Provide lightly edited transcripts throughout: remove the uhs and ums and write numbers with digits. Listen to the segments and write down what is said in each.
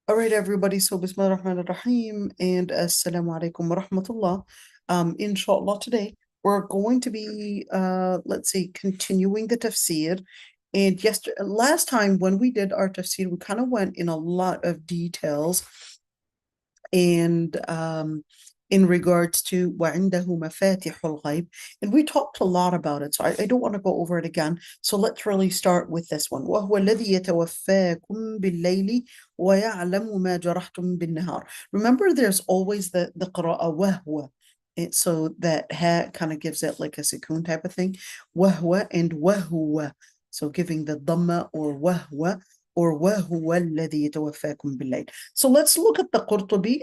All right, everybody. So, Bismillah ar-Rahman ar-Rahim and Assalamu alaikum wa rahmatullah. Inshallah, today we're going to be, let's see, continuing the tafsir. And last time when we did our tafsir, we kind of went in a lot of details and in regards to وعنده مفاتيح الغيب, and we talked a lot about it, so I don't want to go over it again. So let's really start with this one. وهو الذي يتوفاكم بالليل ويعلم ما جرحتم بالنهار. Remember, there's always the قراءة وهو. So that ha kind of gives it like a sukoon type of thing. وهو and وهو. So giving the dhamma or وهو or وهو الذي يتوفاكم بالليل. So let's look at the Qurtubi.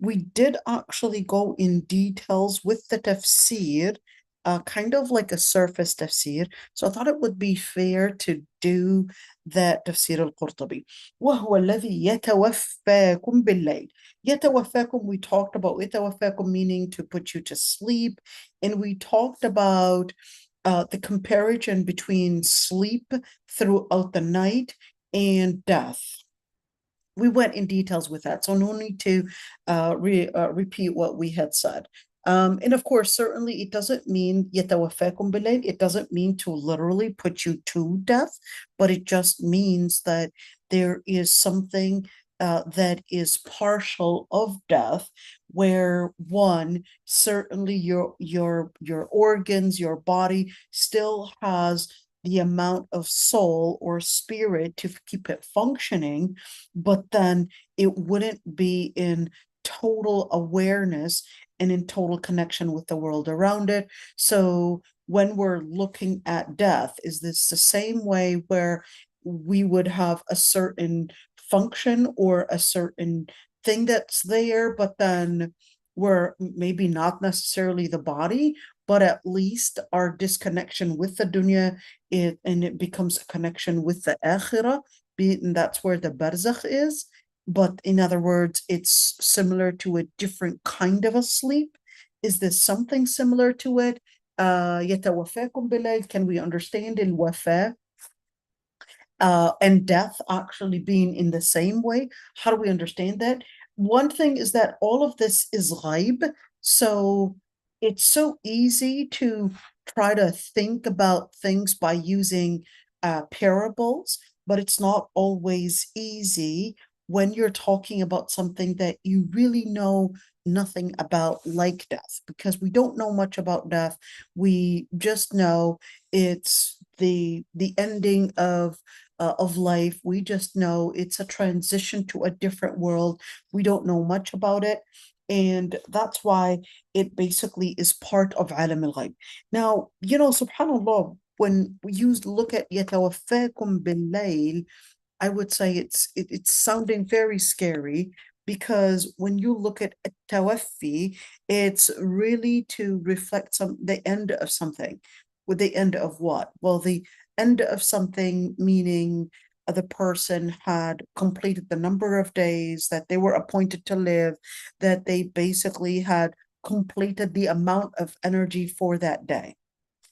We did actually go in details with the tafsir, kind of like a surface tafsir. So I thought it would be fair to do that tafsir al-Qurtubi. وهو الذي يتوفاكم بالليل. يتوفاكم, we talked about يتوفاكم meaning to put you to sleep, and we talked about the comparison between sleep throughout the night and death. We went in details with that, so no need to repeat what we had said. And of course, certainly it doesn't mean يتوفاكم بالليل. It doesn't mean to literally put you to death, but it just means that there is something that is partial of death, where one, certainly your organs, your body still has the amount of soul or spirit to keep it functioning, but then it wouldn't be in total awareness and in total connection with the world around it. So when we're looking at death, is this the same way where we would have a certain function or a certain thing that's there, but then we're maybe not necessarily the body, but at least our disconnection with the dunya, and it becomes a connection with the akhirah, and that's where the barzakh is. But in other words, it's similar to a different kind of a sleep. Is this something similar to it? يتوفاكم بالليل, can we understand الوفاة and death actually being in the same way? How do we understand that? One thing is that all of this is ghaib, so it's so easy to try to think about things by using parables, but it's not always easy when you're talking about something that you really know nothing about, like death, because we don't know much about death. We just know it's the ending of life. We just know it's a transition to a different world. We don't know much about it. And that's why it basically is part of alam al-ghaib. Now, subhanAllah, when you look at يَتَوَفَّاكُمْ بِاللَّيْلِ, I would say it's sounding very scary, because when you look at tawaffi, it's really to reflect the end of something. With the end of what? Well, the end of something meaning the person had completed the number of days that they were appointed to live, that they basically had completed the amount of energy for that day.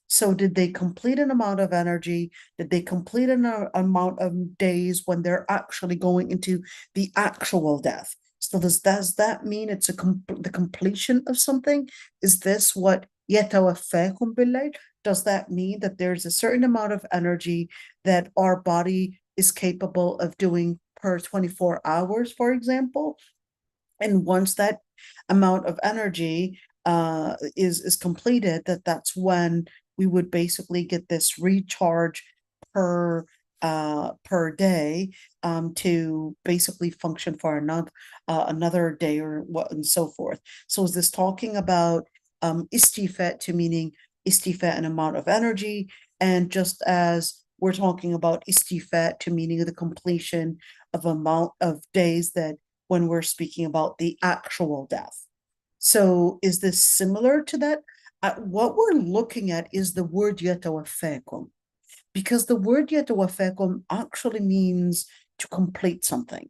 So did they complete an amount of energy? Did they complete an amount of days when they're actually going into the actual death? So does that mean it's the completion of something? Is this what يتوفاكم بالليل? Does that mean that there's a certain amount of energy that our body is capable of doing per 24 hours, for example? And once that amount of energy is completed, that's when we would basically get this recharge per day, to basically function for another day or what and so forth. So is this talking about istifat, to meaning istifat, an amount of energy, and just as we're talking about istifat to meaning the completion of amount of days, that when we're speaking about the actual death. So is this similar to that? What we're looking at is the word يتوفاكم, because the word يتوفاكم actually means to complete something.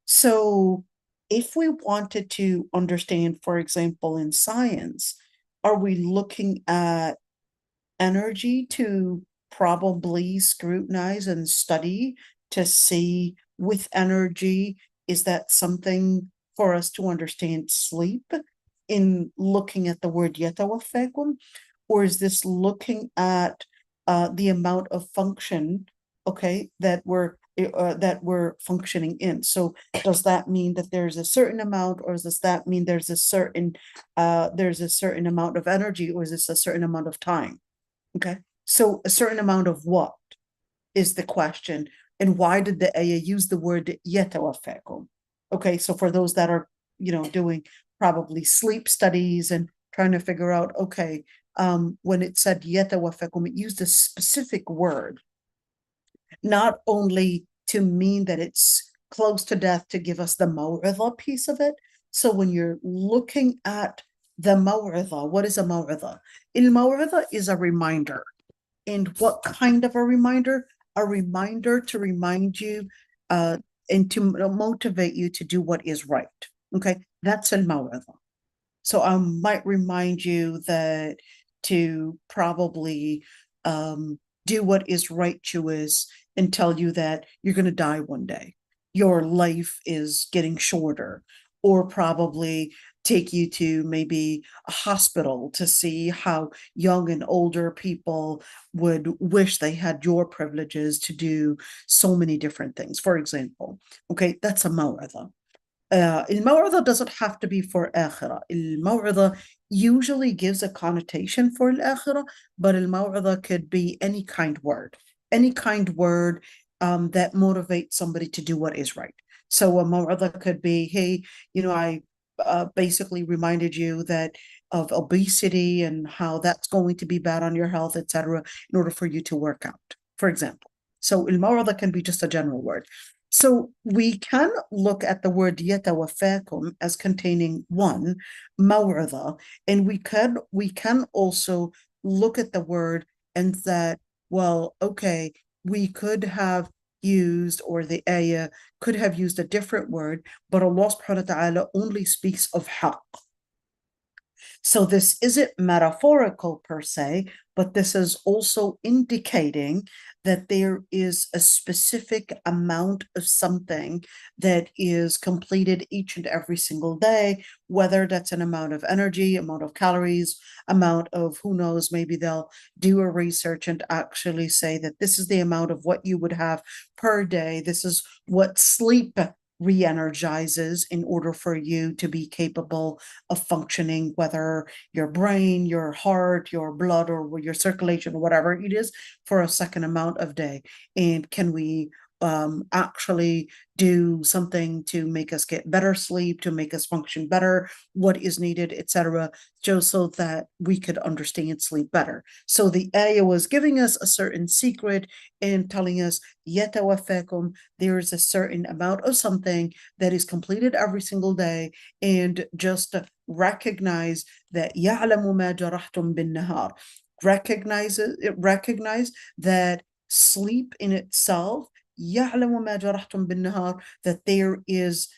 So if we wanted to understand, for example, in science, are we looking at energy to probably scrutinize and study to see with energy? Is that something for us to understand sleep in looking at the word يتوفاكم? Or is this looking at the amount of function, okay, that we're functioning in? So does that mean that there's a certain amount, or does that mean there's a certain amount of energy, or is this a certain amount of time? Okay, so a certain amount of what is the question, and why did the ayah use the word يتوفاكم? Okay, so for those that are doing probably sleep studies and trying to figure out, okay, when it said يتوفاكم, it used a specific word, not only to mean that it's close to death, to give us the maw'idha piece of it. So when you're looking at the maw'idha, what is a maw'idha? Il-maw'idha is a reminder. And what kind of a reminder? A reminder to remind you and to motivate you to do what is right. Okay, that's al-maw'idha. So I might remind you that to probably do what is righteous and tell you that you're going to die one day. Your life is getting shorter, or probably take you to maybe a hospital to see how young and older people would wish they had your privileges to do so many different things. For example, okay, that's a maw'idha. الموعظة doesn't have to be for آخرة. الموعظة usually gives a connotation for الآخرة, but الموعظة could be any kind word, that motivates somebody to do what is right. So a موعظة could be, hey, I basically reminded you that of obesity and how that's going to be bad on your health, etc., in order for you to work out, for example. So الموعظة can be just a general word. So we can look at the word يتوفاكم as containing one, موعظة, and we can also look at the word and that, well, okay, we could have used, or the ayah could have used a different word, but Allah subhanahu wa ta'ala only speaks of haqq. So this isn't metaphorical per se, but this is also indicating that there is a specific amount of something that is completed each and every single day, whether that's an amount of energy, amount of calories, amount of, who knows, maybe they'll do a research and actually say that this is the amount of what you would have per day. This is what sleep re-energizes in order for you to be capable of functioning, whether your brain, your heart, your blood, or your circulation, or whatever it is, for a second amount of day. And can we actually do something to make us get better sleep, to make us function better, what is needed, etc., just so that we could understand sleep better. So the ayah was giving us a certain secret and telling us, يتوفاكم, there is a certain amount of something that is completed every single day, and just recognize that يعلم ما جرحتم بالنهار. Recognize that sleep in itself, يعلم ما جرحتم بالنهار, that there is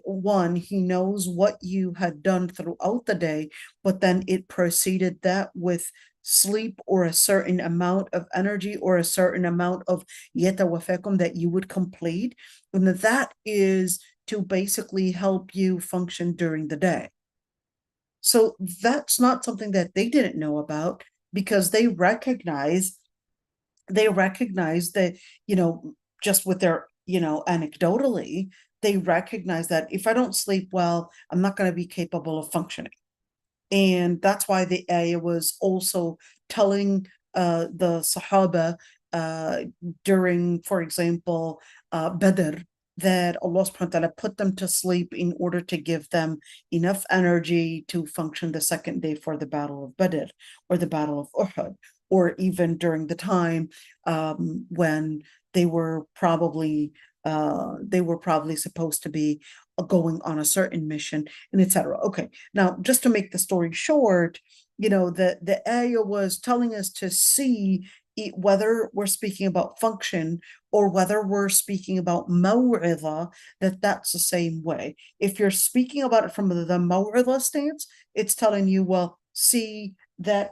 one, he knows what you had done throughout the day, but then it preceded that with sleep, or a certain amount of energy, or a certain amount of يتوفاكم that you would complete, and that is to basically help you function during the day. So that's not something that they didn't know about, because they recognize that, just with their, anecdotally, they recognize that if I don't sleep well, I'm not going to be capable of functioning. And that's why the ayah was also telling the Sahaba during, for example, Badr, that Allah subhanahu wa ta'ala put them to sleep in order to give them enough energy to function the second day for the Battle of Badr, or the Battle of Uhud, or even during the time when they were probably supposed to be going on a certain mission, and etc. Okay, now just to make the story short, the ayah was telling us to see whether we're speaking about function or whether we're speaking about maw'idha, that's the same way. If you're speaking about it from the maw'idha stance, it's telling you, well, see that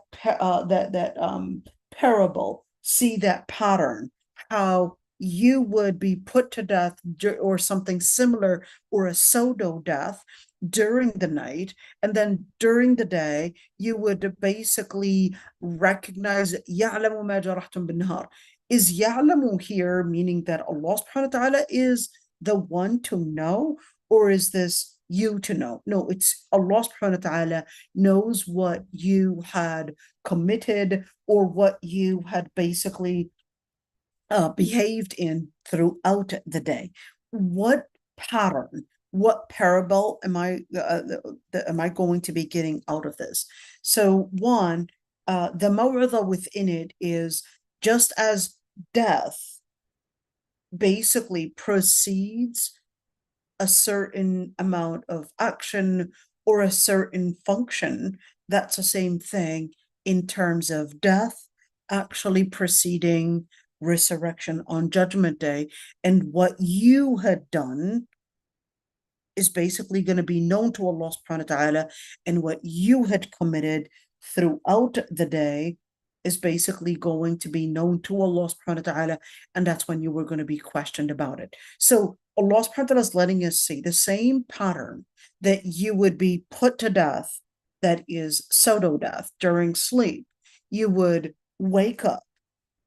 parable, see that pattern, how you would be put to death or something similar, or a pseudo death during the night, and then during the day you would basically recognize يعلم ما جرحتم بالنهار. Is يعلم here meaning that Allah subhanahu wa ta'ala is the one to know, or is this you to know? No, it's Allah subhanahu wa ta'ala knows what you had committed, or what you had basically behaved in throughout the day. What pattern, what parable am I going to be getting out of this? So one, the maw'idha within it is, just as death basically precedes a certain amount of action or a certain function, that's the same thing in terms of death actually preceding resurrection on Judgment Day. And what you had done is basically going to be known to Allah subhanahu wa ta'ala, and what you had committed throughout the day is basically going to be known to Allah subhanahu wa ta'ala, and that's when you were going to be questioned about it. So Allah subhanahu wa ta'ala is letting us see the same pattern, that you would be put to death, that is pseudo death, during sleep. You would wake up,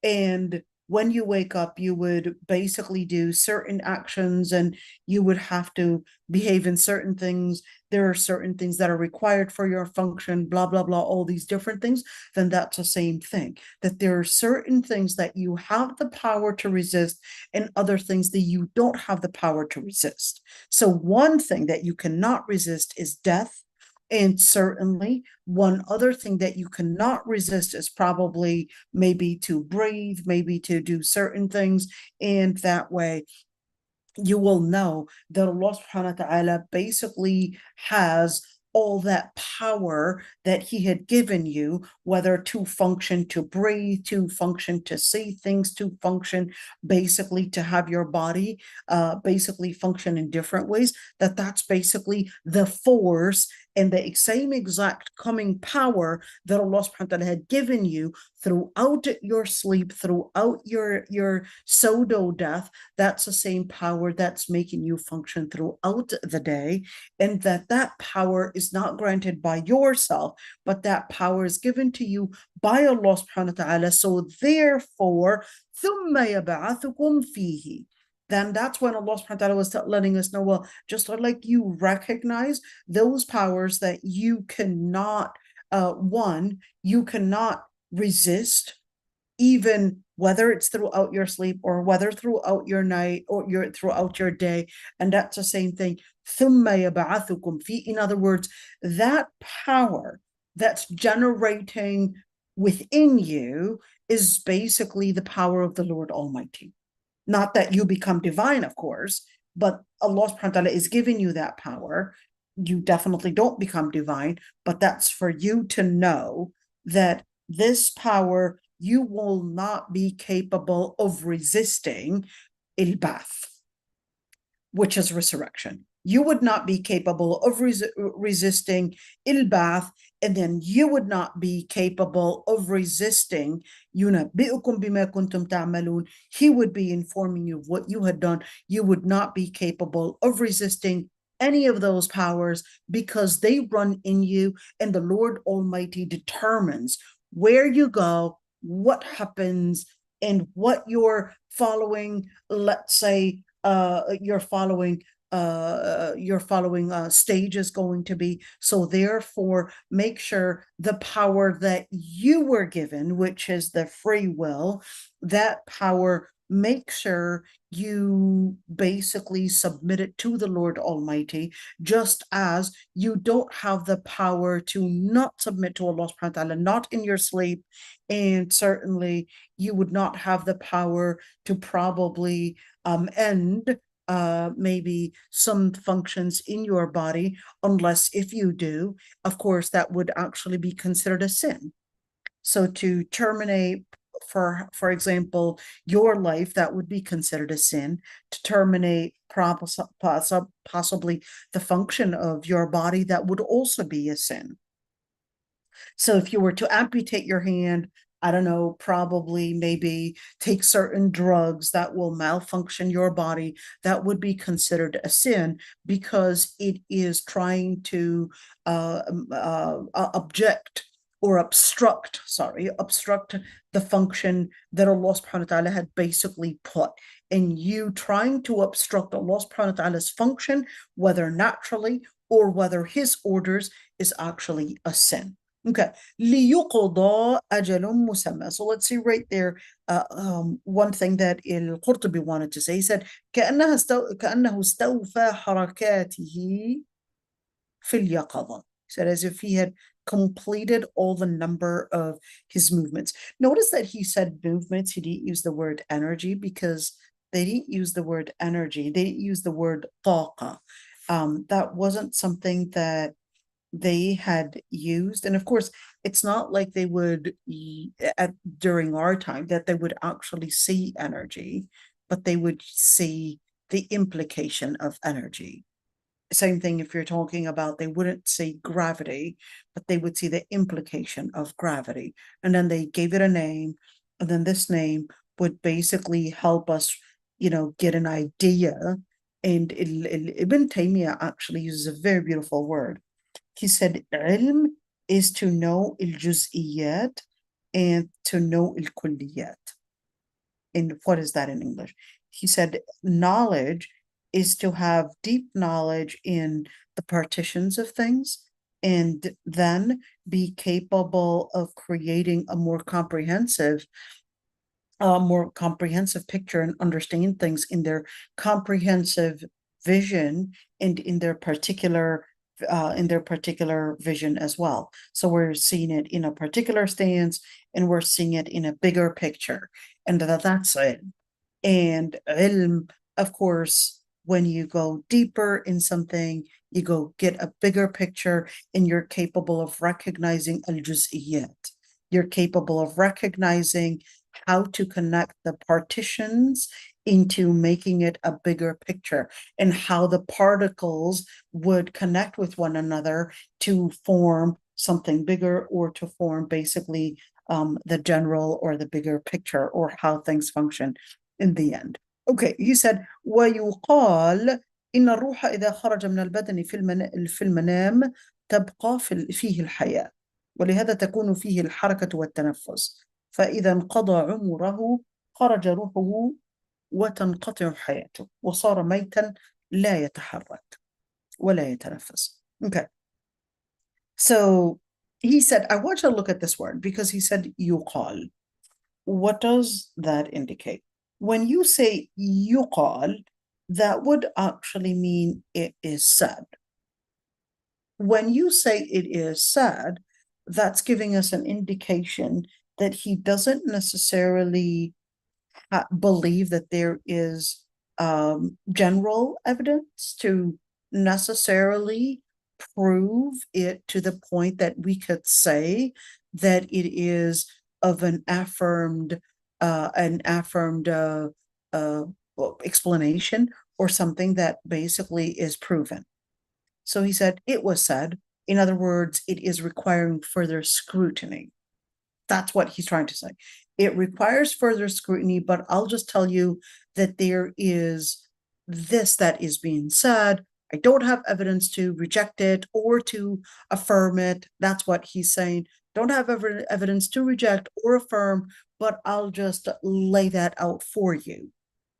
and when you wake up, you would basically do certain actions, and you would have to behave in certain things. There are certain things that are required for your function, blah, blah, blah, all these different things. Then that's the same thing, that there are certain things that you have the power to resist, and other things that you don't have the power to resist. So one thing that you cannot resist is death. And certainly, one other thing that you cannot resist is probably maybe to breathe, maybe to do certain things. And that way, you will know that Allah subhanahu wa ta'ala basically has all that power that He had given you, whether to function, to breathe, to function, to see things, to function, basically to have your body basically function in different ways, that's basically the force and the same exact coming power that Allah subhanahu wa ta'ala had given you throughout your sleep, throughout your pseudo death. That's the same power that's making you function throughout the day, and that power is not granted by yourself, but that power is given to you by Allah subhanahu wa ta'ala. So therefore, ثُمَّ يَبْعَثُكُمْ فِيهِ. Then that's when Allah subhanahu wa ta'ala was letting us know, well, just like you recognize those powers that you cannot, one, you cannot resist, even whether it's throughout your sleep or whether throughout your night or throughout your day. And that's the same thing. ثُمَّ يَبْعَثُكُمْ فِي. In other words, that power that's generating within you is basically the power of the Lord Almighty. Not that you become divine, of course, but Allah subhanahu wa ta'ala is giving you that power. You definitely don't become divine, but that's for you to know that this power, you will not be capable of resisting al-Ba'th, which is resurrection. You would not be capable of resisting al-Ba'th, and then you would not be capable of resisting يُنَبِّئُكُم بِمَا كُنتُم تَعْمَلُونَ. He would be informing you of what you had done. You would not be capable of resisting any of those powers, because they run in you, and the Lord Almighty determines where you go, what happens, and what you're following. Let's say your following stage is going to be. So therefore, make sure the power that you were given, which is the free will, that power, make sure you basically submit it to the Lord Almighty, just as you don't have the power to not submit to Allah subhanahu wa ta'ala, not in your sleep, and certainly you would not have the power to probably end maybe some functions in your body, unless if you do, of course, that would actually be considered a sin. So to terminate, for example, your life, that would be considered a sin. To terminate possibly the function of your body, that would also be a sin. So if you were to amputate your hand, I don't know, probably maybe take certain drugs that will malfunction your body, that would be considered a sin because it is trying to object or obstruct the function that Allah subhanahu wa ta'ala had basically put. And you trying to obstruct Allah subhanahu wa ta'ala's function, whether naturally or whether his orders, is actually a sin. Okay. ليقضى أجل مسمى. So let's see right there one thing that القرطبي wanted to say. He said كأنه استوفى حركاته في اليقظة. He said as if he had completed all the number of his movements. Notice that he said movements. He didn't use the word energy because they didn't use the word energy. They didn't use the word طاقة. That wasn't something that they had used. And of course, it's not like they would, during our time, that they would actually see energy, but they would see the implication of energy. Same thing if you're talking about, they wouldn't see gravity, but they would see the implication of gravity. And then they gave it a name, and then this name would basically help us, get an idea. And Ibn Taymiyyah actually uses a very beautiful word. He said, ilm is to know al-juz'iyat and to know al-kulliyat. And what is that in English? He said, knowledge is to have deep knowledge in the partitions of things and then be capable of creating a more comprehensive picture and understand things in their comprehensive vision and in their particular vision as well. So we're seeing it in a particular stance and we're seeing it in a bigger picture, and that's it. And ilm, of course, when you go deeper in something, you go get a bigger picture and you're capable of recognizing al-juz'iyat. You're capable of recognizing how to connect the partitions into making it a bigger picture and how the particles would connect with one another to form something bigger or to form basically the general or the bigger picture or how things function in the end. Okay, he said ويقال إن الروح إذا خرج من البدن في المنام تبقى فيه الحياة ولهذا تكون فيه الحركة والتنفس فإذا انقضى عمره خرج روحه وتنقطع حياته وصار ميتا لا يتحرك ولا يتنفس. Okay. So he said, I want you to look at this word because he said yuqal. What does that indicate? When you say yuqal, that would actually mean it is said. When you say it is said, that's giving us an indication that he doesn't necessarily believe that there is general evidence to necessarily prove it to the point that we could say that it is of an affirmed explanation or something that basically is proven. So he said it was said. In other words, it is requiring further scrutiny. That's what he's trying to say. It requires further scrutiny, but I'll just tell you that there is this that is being said. I don't have evidence to reject it or to affirm it. That's what he's saying. Don't have evidence to reject or affirm, but I'll just lay that out for you.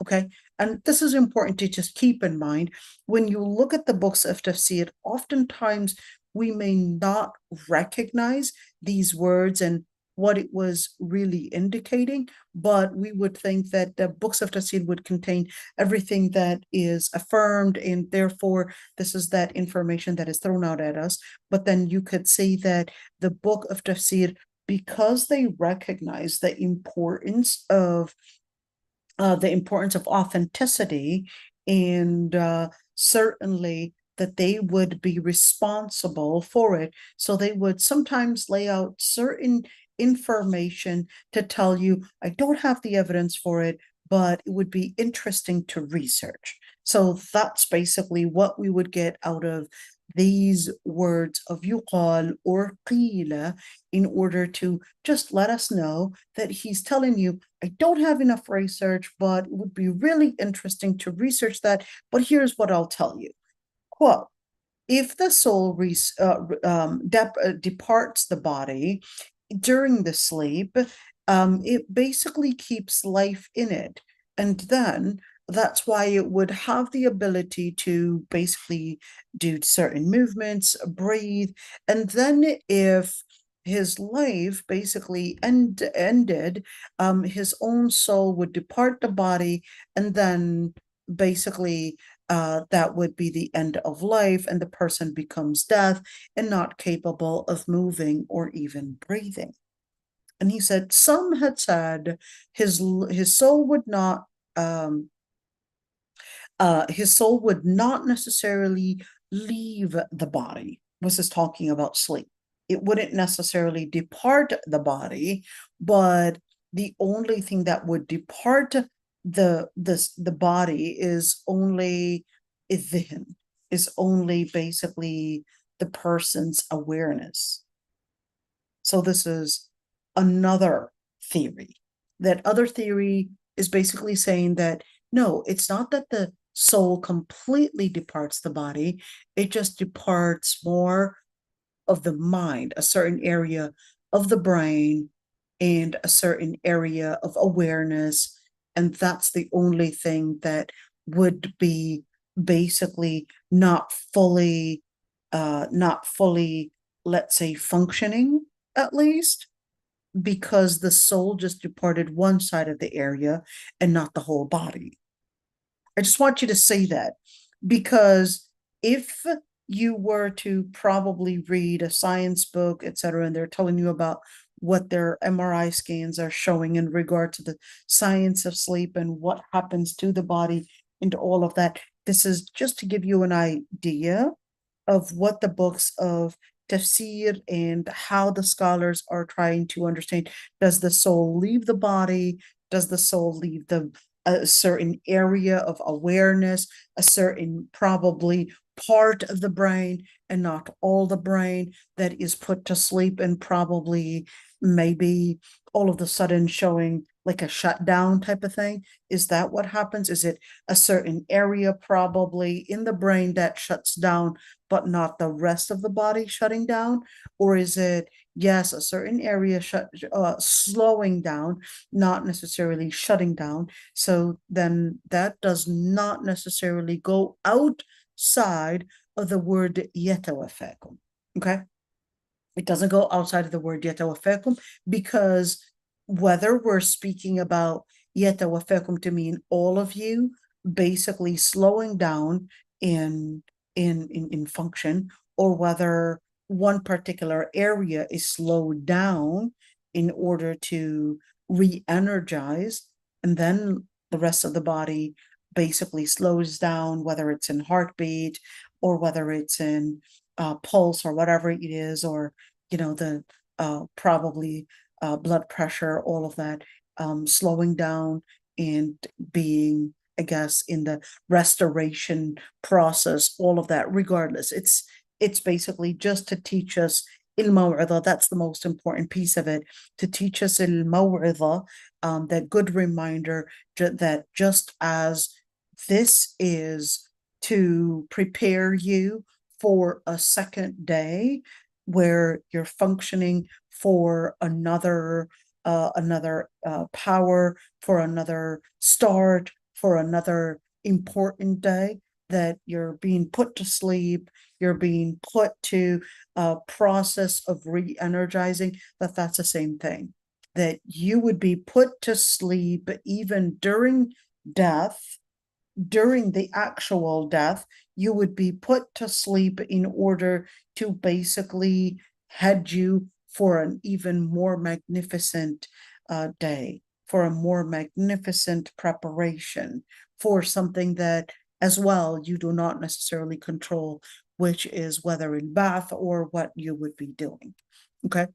Okay. And this is important to just keep in mind. When you look at the books of Tafseer, oftentimes we may not recognize these words and what it was really indicating, but we would think that the books of Tafsir would contain everything that is affirmed, and therefore this is that information that is thrown out at us. But then you could see that the book of Tafsir, because they recognize the importance of authenticity and certainly that they would be responsible for it. So they would sometimes lay out certain information to tell you, I don't have the evidence for it, but it would be interesting to research. So that's basically what we would get out of these words of yuqal or qila in order to just let us know that he's telling you, I don't have enough research, but it would be really interesting to research that. But here's what I'll tell you. Quote, if the soul departs the body during the sleep, it basically keeps life in it. And then that's why it would have the ability to basically do certain movements, breathe. And then if his life basically ended, his own soul would depart the body, and then basically that would be the end of life, and the person becomes death and not capable of moving or even breathing. And he said some had said his soul would not necessarily leave the body. This is talking about sleep. It wouldn't necessarily depart the body, but the only thing that would depart the body is only idhin, is only basically the person's awareness. So this is another theory. That other theory is basically saying that no, it's not that the soul completely departs the body, it just departs more of the mind, a certain area of the brain, and a certain area of awareness. And that's the only thing that would be basically not fully, let's say, functioning, at least, because the soul just departed one side of the area and not the whole body. I just want you to say that, because if you were to probably read a science book, etc., and they're telling you about what their MRI scans are showing in regard to the science of sleep and what happens to the body and all of that, this is just to give you an idea of what the books of Tafseer and how the scholars are trying to understand. Does the soul leave the body? Does the soul leave a certain area of awareness, a certain probably part of the brain and not all the brain that is put to sleep and probably maybe all of a sudden showing like a shutdown type of thing? Is that what happens? Is it a certain area probably in the brain that shuts down, but not the rest of the body shutting down? Or is it, yes, a certain area slowing down, not necessarily shutting down? So then that does not necessarily go outside of the word yatawafakum. Okay? It doesn't go outside of the word yatawafakum, because whether we're speaking about yatawafakum to mean all of you basically slowing down in function, or whether one particular area is slowed down in order to re-energize, and then the rest of the body basically slows down, whether it's in heartbeat or whether it's in pulse or whatever it is, or the probably blood pressure, all of that slowing down and being, I guess, in the restoration process, all of that. Regardless, it's basically just to teach us al-maw'idha. That's the most important piece of it, to teach us al-maw'idha, that good reminder that just as this is to prepare you for a second day where you're functioning for another power, for another start, for another important day, that you're being put to sleep, you're being put to a process of re-energizing, that's the same thing. That you would be put to sleep even during death, during the actual death, you would be put to sleep in order to basically head you for an even more magnificent day, for a more magnificent preparation for something that, as well, you do not necessarily control, which is whether in bath or what you would be doing. Okay.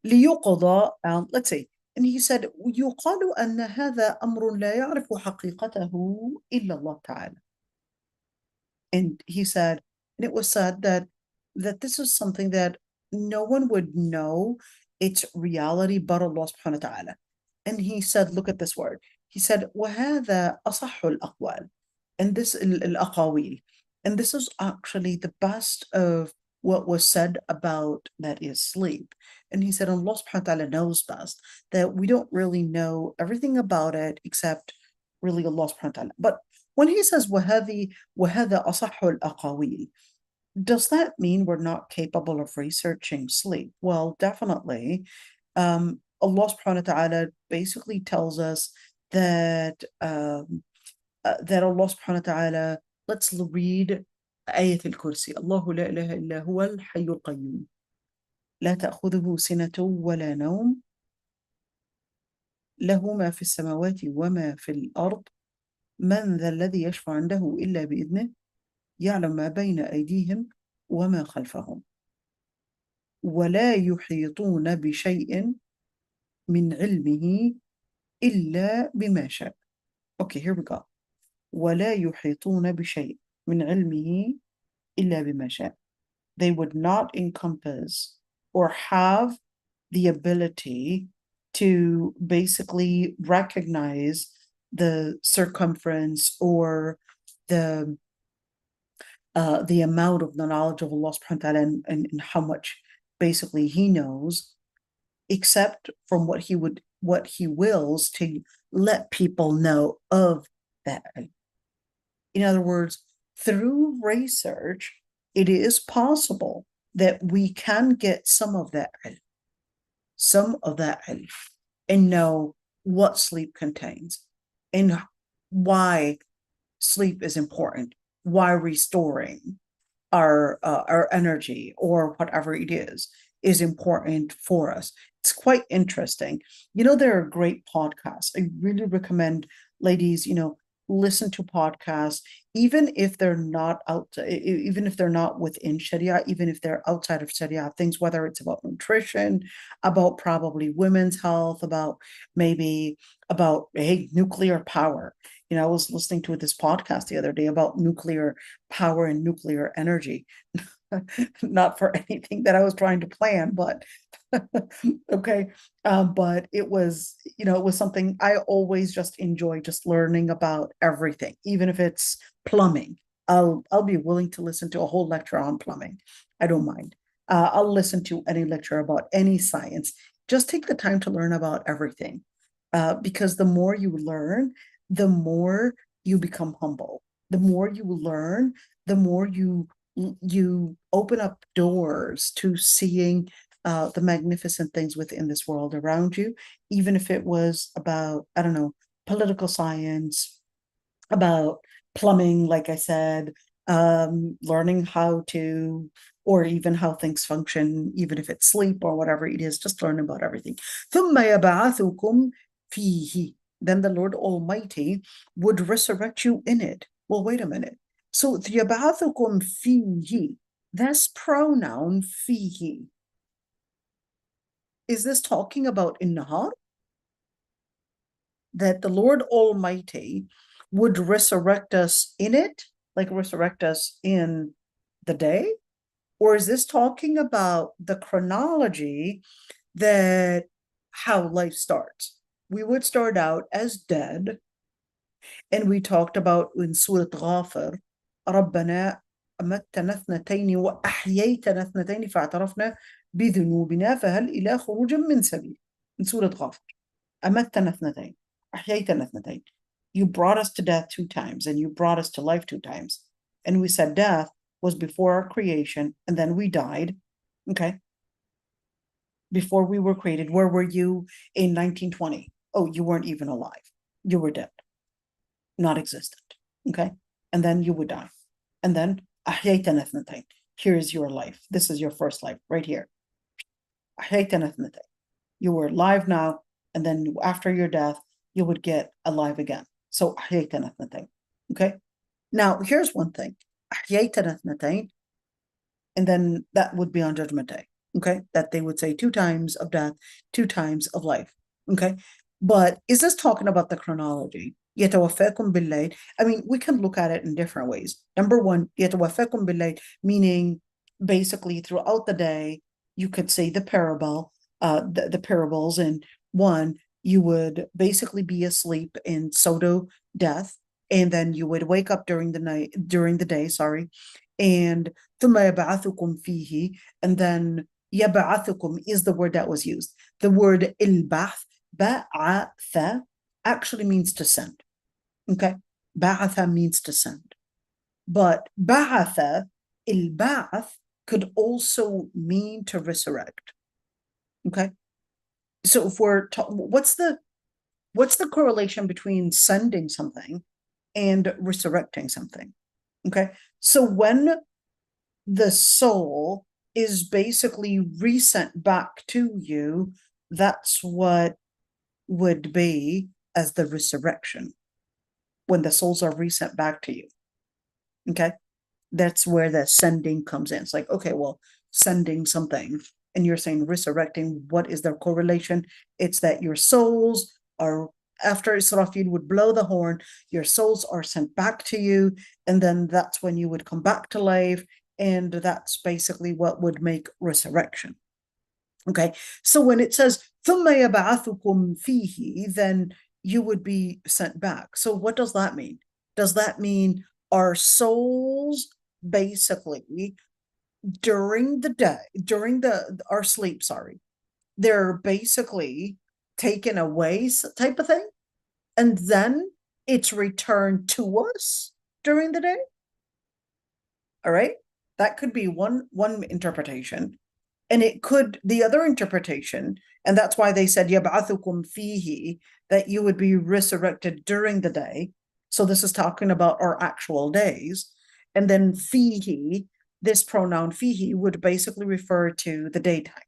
ليقضى, let's see. And he said, يقال أن هذا أمر لا يعرف حقيقته إلا الله تعالى. And he said, And it was said that this is something that no one would know its reality but Allah subhanahu wa ta'ala. And he said, look at this word. He said, وَهَذَا أَصَحُّ الْأَقْوَالِ. And this الأقاويل. And this is actually the best of what was said about that is sleep. And he said, Allah subhanahu wa ta'ala knows best, that we don't really know everything about it except really Allah subhanahu wa ta'ala. But when he says وَهَذَا أَصَحُّ الْأَقَاويل, does that mean we're not capable of researching sleep? Well, definitely. Allah subhanahu wa ta'ala basically tells us that that Allah subhanahu wa ta'ala, let's read آية الكرسي. الله لا إله إلا هو الحي القيوم لا تأخذه سنة ولا نوم له ما في السماوات وما في الأرض من ذا الذي يشفع عنده إلا بإذنه يعلم ما بين أيديهم وما خلفهم ولا يحيطون بشيء من علمه إلا بما شاء. Okay, here we go. ولا يحيطون بشيء من علمه إلا بما شاء. They would not encompass or have the ability to basically recognize the circumference or the amount of the knowledge of Allah subhanahu wa ta'ala and how much basically he knows, except from what he wills to let people know of that. In other words, through research, it is possible that we can get some of that ilm, and know what sleep contains and why sleep is important, why restoring our energy or whatever it is important for us. It's quite interesting. There are great podcasts. I really recommend ladies, listen to podcasts, even if they're not within Sharia, even if they're outside of Sharia things, whether it's about nutrition, about probably women's health, about nuclear power. I was listening to this podcast the other day about nuclear power and nuclear energy. Not for anything that I was trying to plan, but okay. But it was something I always just enjoy, just learning about everything, even if it's plumbing. I'll be willing to listen to a whole lecture on plumbing. I don't mind. I'll listen to any lecture about any science. Just take the time to learn about everything, because the more you learn, the more you become humble. The more you learn, the more you open up doors to seeing the magnificent things within this world around you, even if it was about, I don't know, political science, about plumbing, like I said, learning how to, or even how things function, even if it's sleep or whatever it is, just learn about everything. ثم يبعثكم فيه. Then the Lord Almighty would resurrect you in it. Well, wait a minute. So يبعثكم فيه, that's pronoun فيه. Is this talking about in Nahar? That the Lord Almighty would resurrect us in it, like resurrect us in the day? Or is this talking about the chronology that how life starts? We would start out as dead, and we talked about in Surah Ghafir, ربنا أمتنا اثنتين وأحييتنا اثنتين فاعترفنا بذنوبنا فهل إلى خروج من سبيل. In Surah Ghafir, أمتنا اثنتين أحييتنا اثنتين. You brought us to death 2 times, and you brought us to life 2 times. And we said death was before our creation, and then we died. Okay. Before we were created, where were you in 1920? Oh, you weren't even alive. You were dead, not existent. Okay. And then you would die. And then أحييتنا اثنتين. Here is your life. This is your first life right here. أحييتنا اثنتين. You were alive now, and then after your death, you would get alive again. So أحييتنا اثنتين. Okay. Now here's one thing. أحييتنا اثنتين, and then that would be on Judgment Day. Okay, that they would say 2 times of death, 2 times of life. Okay, but is this talking about the chronology? يتوفاكم بالليل. I mean, we can look at it in different ways. Number one, يتوفاكم بالليل, meaning basically throughout the day, you could say the parable, the parables, and one, you would basically be asleep in pseudo death, and then you would wake up during the day, sorry, and ثم يبعثكم فيه, and then يبعثكم is the word that was used. The word البعث, بعث, actually means to send. Okay, بعث means to send, but بعث, البعث, could also mean to resurrect. Okay, so if we're what's the correlation between sending something and resurrecting something? Okay, so when the soul is basically resent back to you, that's what would be as the resurrection, when the souls are resent back to you. Okay, that's where the sending comes in. It's like, okay, well, sending something, and you're saying resurrecting, what is their correlation? It's that your souls are, after Israfil would blow the horn, your souls are sent back to you, and then that's when you would come back to life, and that's basically what would make resurrection. Okay, so when it says ثُمَّ يَبْعَثُكُمْ فِيهِ, then you would be sent back. So what does that mean? Does that mean our souls basically during the day, during our sleep, sorry, they're basically taken away type of thing, and then it's returned to us during the day? All right, that could be one interpretation. And it could, the other interpretation, and that's why they said يَبْعَثُكُمْ فِيهِ, that you would be resurrected during the day. So this is talking about our actual days. And then fihi, this pronoun fihi, would basically refer to the daytime.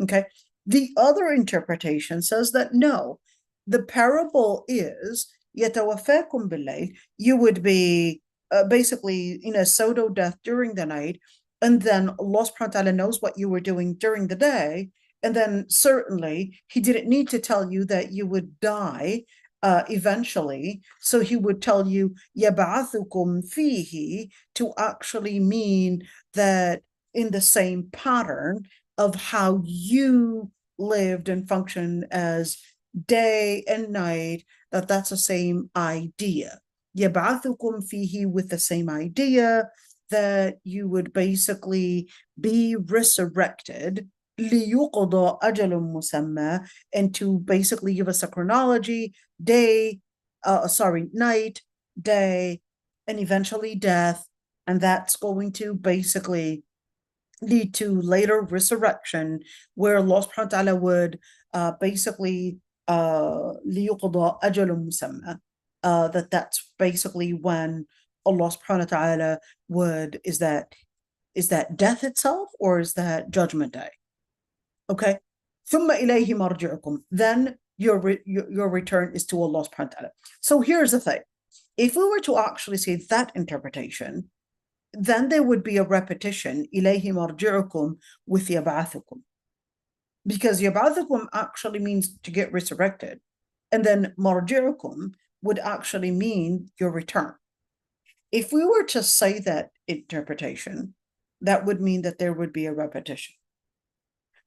Okay. The other interpretation says that no, the parable is يَتَوَفَّاكُمْ بِاللَّيْلِ, you would be basically in a pseudo death during the night, and then Allah subhanahu wa ta'ala knows what you were doing during the day, and then certainly He didn't need to tell you that you would die eventually, so He would tell you يَبْعَثُكُمْ فِيهِ to actually mean that in the same pattern of how you lived and functioned as day and night, that's the same idea. يَبْعَثُكُمْ فِيهِ, with the same idea that you would basically be resurrected لِيُقْضَى أَجَلٌ مُسَمَّى, and to basically give us a chronology, day, night, day, and eventually death, and that's going to basically lead to later resurrection, where Allah subhanahu wa ta'ala would basically لِيُقْضَى أَجَلٌ مُسَمَّى, that's basically when Allah subhanahu wa ta'ala would, is that death itself, or is that judgment day? Okay. ثُمَّ إِلَيْهِ مَرْجِعُكُمْ, then your return is to Allah subhanahu wa ta'ala. So here's the thing. If we were to actually say that interpretation, then there would be a repetition, إِلَيْهِ مَرْجِعُكُمْ, with يَبْعَثُكُمْ. Because يَبْعَثُكُمْ actually means to get resurrected. And then مَرْجِعُكُمْ would actually mean your return. If we were to say that interpretation, that would mean that there would be a repetition.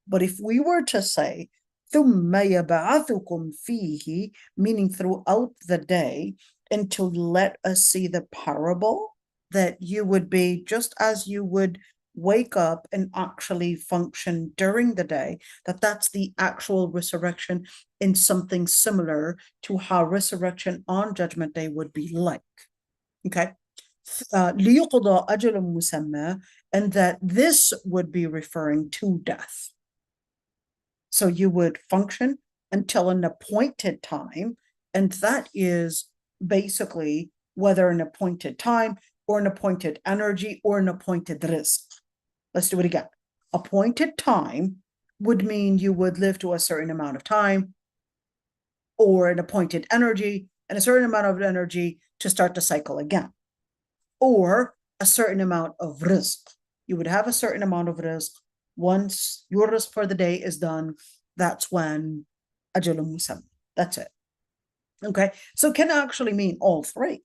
But if we were to say ثُمَّ يَبْعَثُكُمْ فِيهِ, meaning throughout the day, and to let us see the parable, that you would be just as you would wake up and actually function during the day, that's the actual resurrection, in something similar to how resurrection on Judgment Day would be like. Okay. لِيُقْضَى أَجَلٌ مُسَمَّى, and that this would be referring to death. So you would function until an appointed time, and that is basically whether an appointed time or an appointed energy or an appointed rizq. Let's do it again. Appointed time would mean you would live to a certain amount of time, or an appointed energy, and a certain amount of energy to start the cycle again, or a certain amount of rizq. You would have a certain amount of rizq. Once your rizq for the day is done, that's when ajalun musam. That's it. Okay, so can actually mean all three.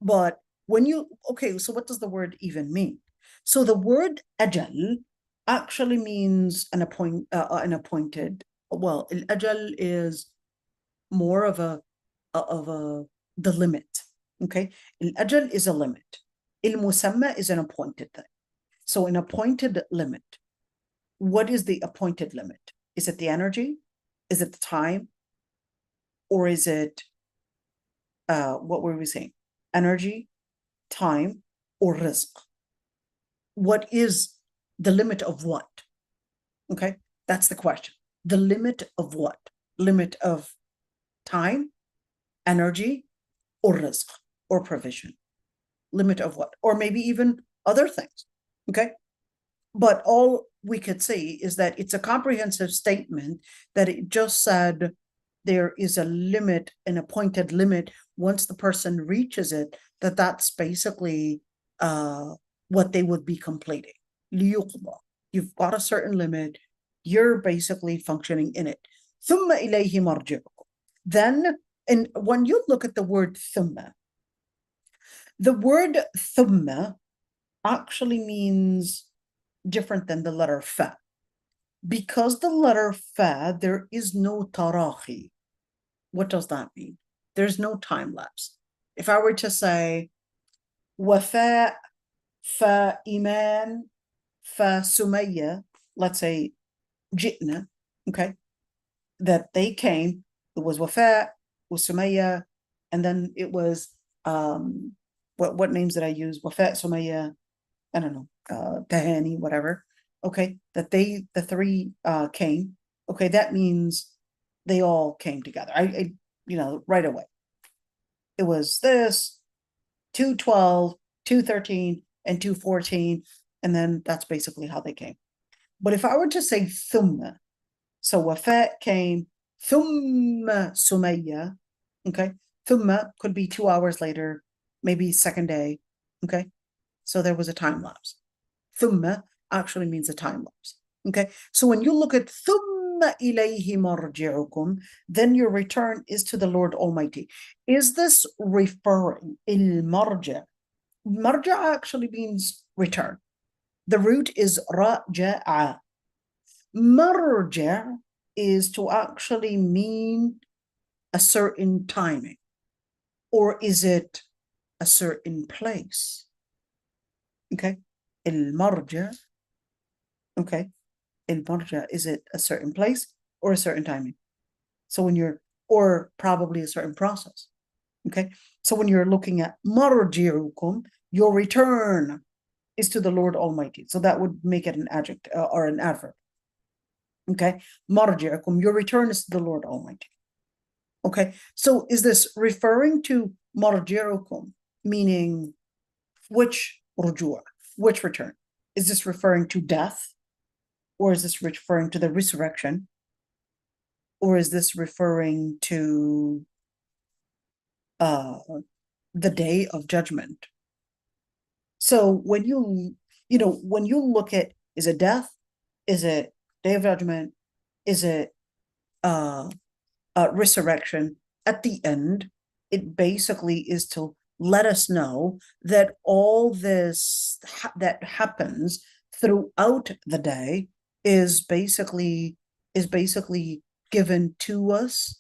But when you, okay, so what does the word even mean? So the word ajal actually means an appointed. Well, al-ajal is more of a the limit. Okay, al-ajal is a limit. Al-musamma is an appointed thing. So an appointed limit. What is the appointed limit? Is it the energy? Is it the time? Or is it what were we saying? Energy, time, or rizq? What is the limit of what? Okay, that's the question. The limit of what? Limit of time, energy, or rizq, or provision. Limit of what? Or maybe even other things. Okay, but all we could say is that it's a comprehensive statement that it just said there is a limit, an appointed limit. Once the person reaches it, that's basically what they would be completing. ليقضى. You've got a certain limit. You're basically functioning in it. ثم إليه مرجعكم. Then, and when you look at the word ثم, the word ثم actually means different than the letter fa. Because the letter fa, there is no tarahi. What does that mean? There's no time lapse. If I were to say wafa fa iman fa sumaya, let's say jitna, okay, that they came, it was wafa, was sumaya, and then it was what names did I use? Wafa, sumaya, I don't know, tahani, whatever. Okay, that the three came. Okay, that means they all came together. I right away. It was this 212, 213, and 214, and then that's basically how they came. But if I were to say thumma, so Wafat came, thumma Sumayya, okay, thumma could be 2 hours later, maybe second day, okay, so there was a time lapse. Thumma actually means a time lapse. Okay, so when you look at thumma ilayhi marji'ukum, then your return is to the Lord Almighty. Is this referring il marja? Marja actually means return. The root is raja'a. Marja is to actually mean a certain timing, or is it a certain place? Okay, il marja. Okay, in marja, is it a certain place or a certain timing? So when you're, or probably a certain process. Okay, so when you're looking at marji'ukum, your return is to the Lord Almighty. So that would make it an adjective or an adverb. Okay, marji'ukum, your return is to the Lord Almighty. Okay, so is this referring to marji'ukum, meaning which rujua, which return? Is this referring to death? Or is this referring to the resurrection? Or is this referring to the day of judgment? So when when you look at, is it death? Is it day of judgment? Is it resurrection? At the end, it basically is to let us know that all this that happens throughout the day is basically given to us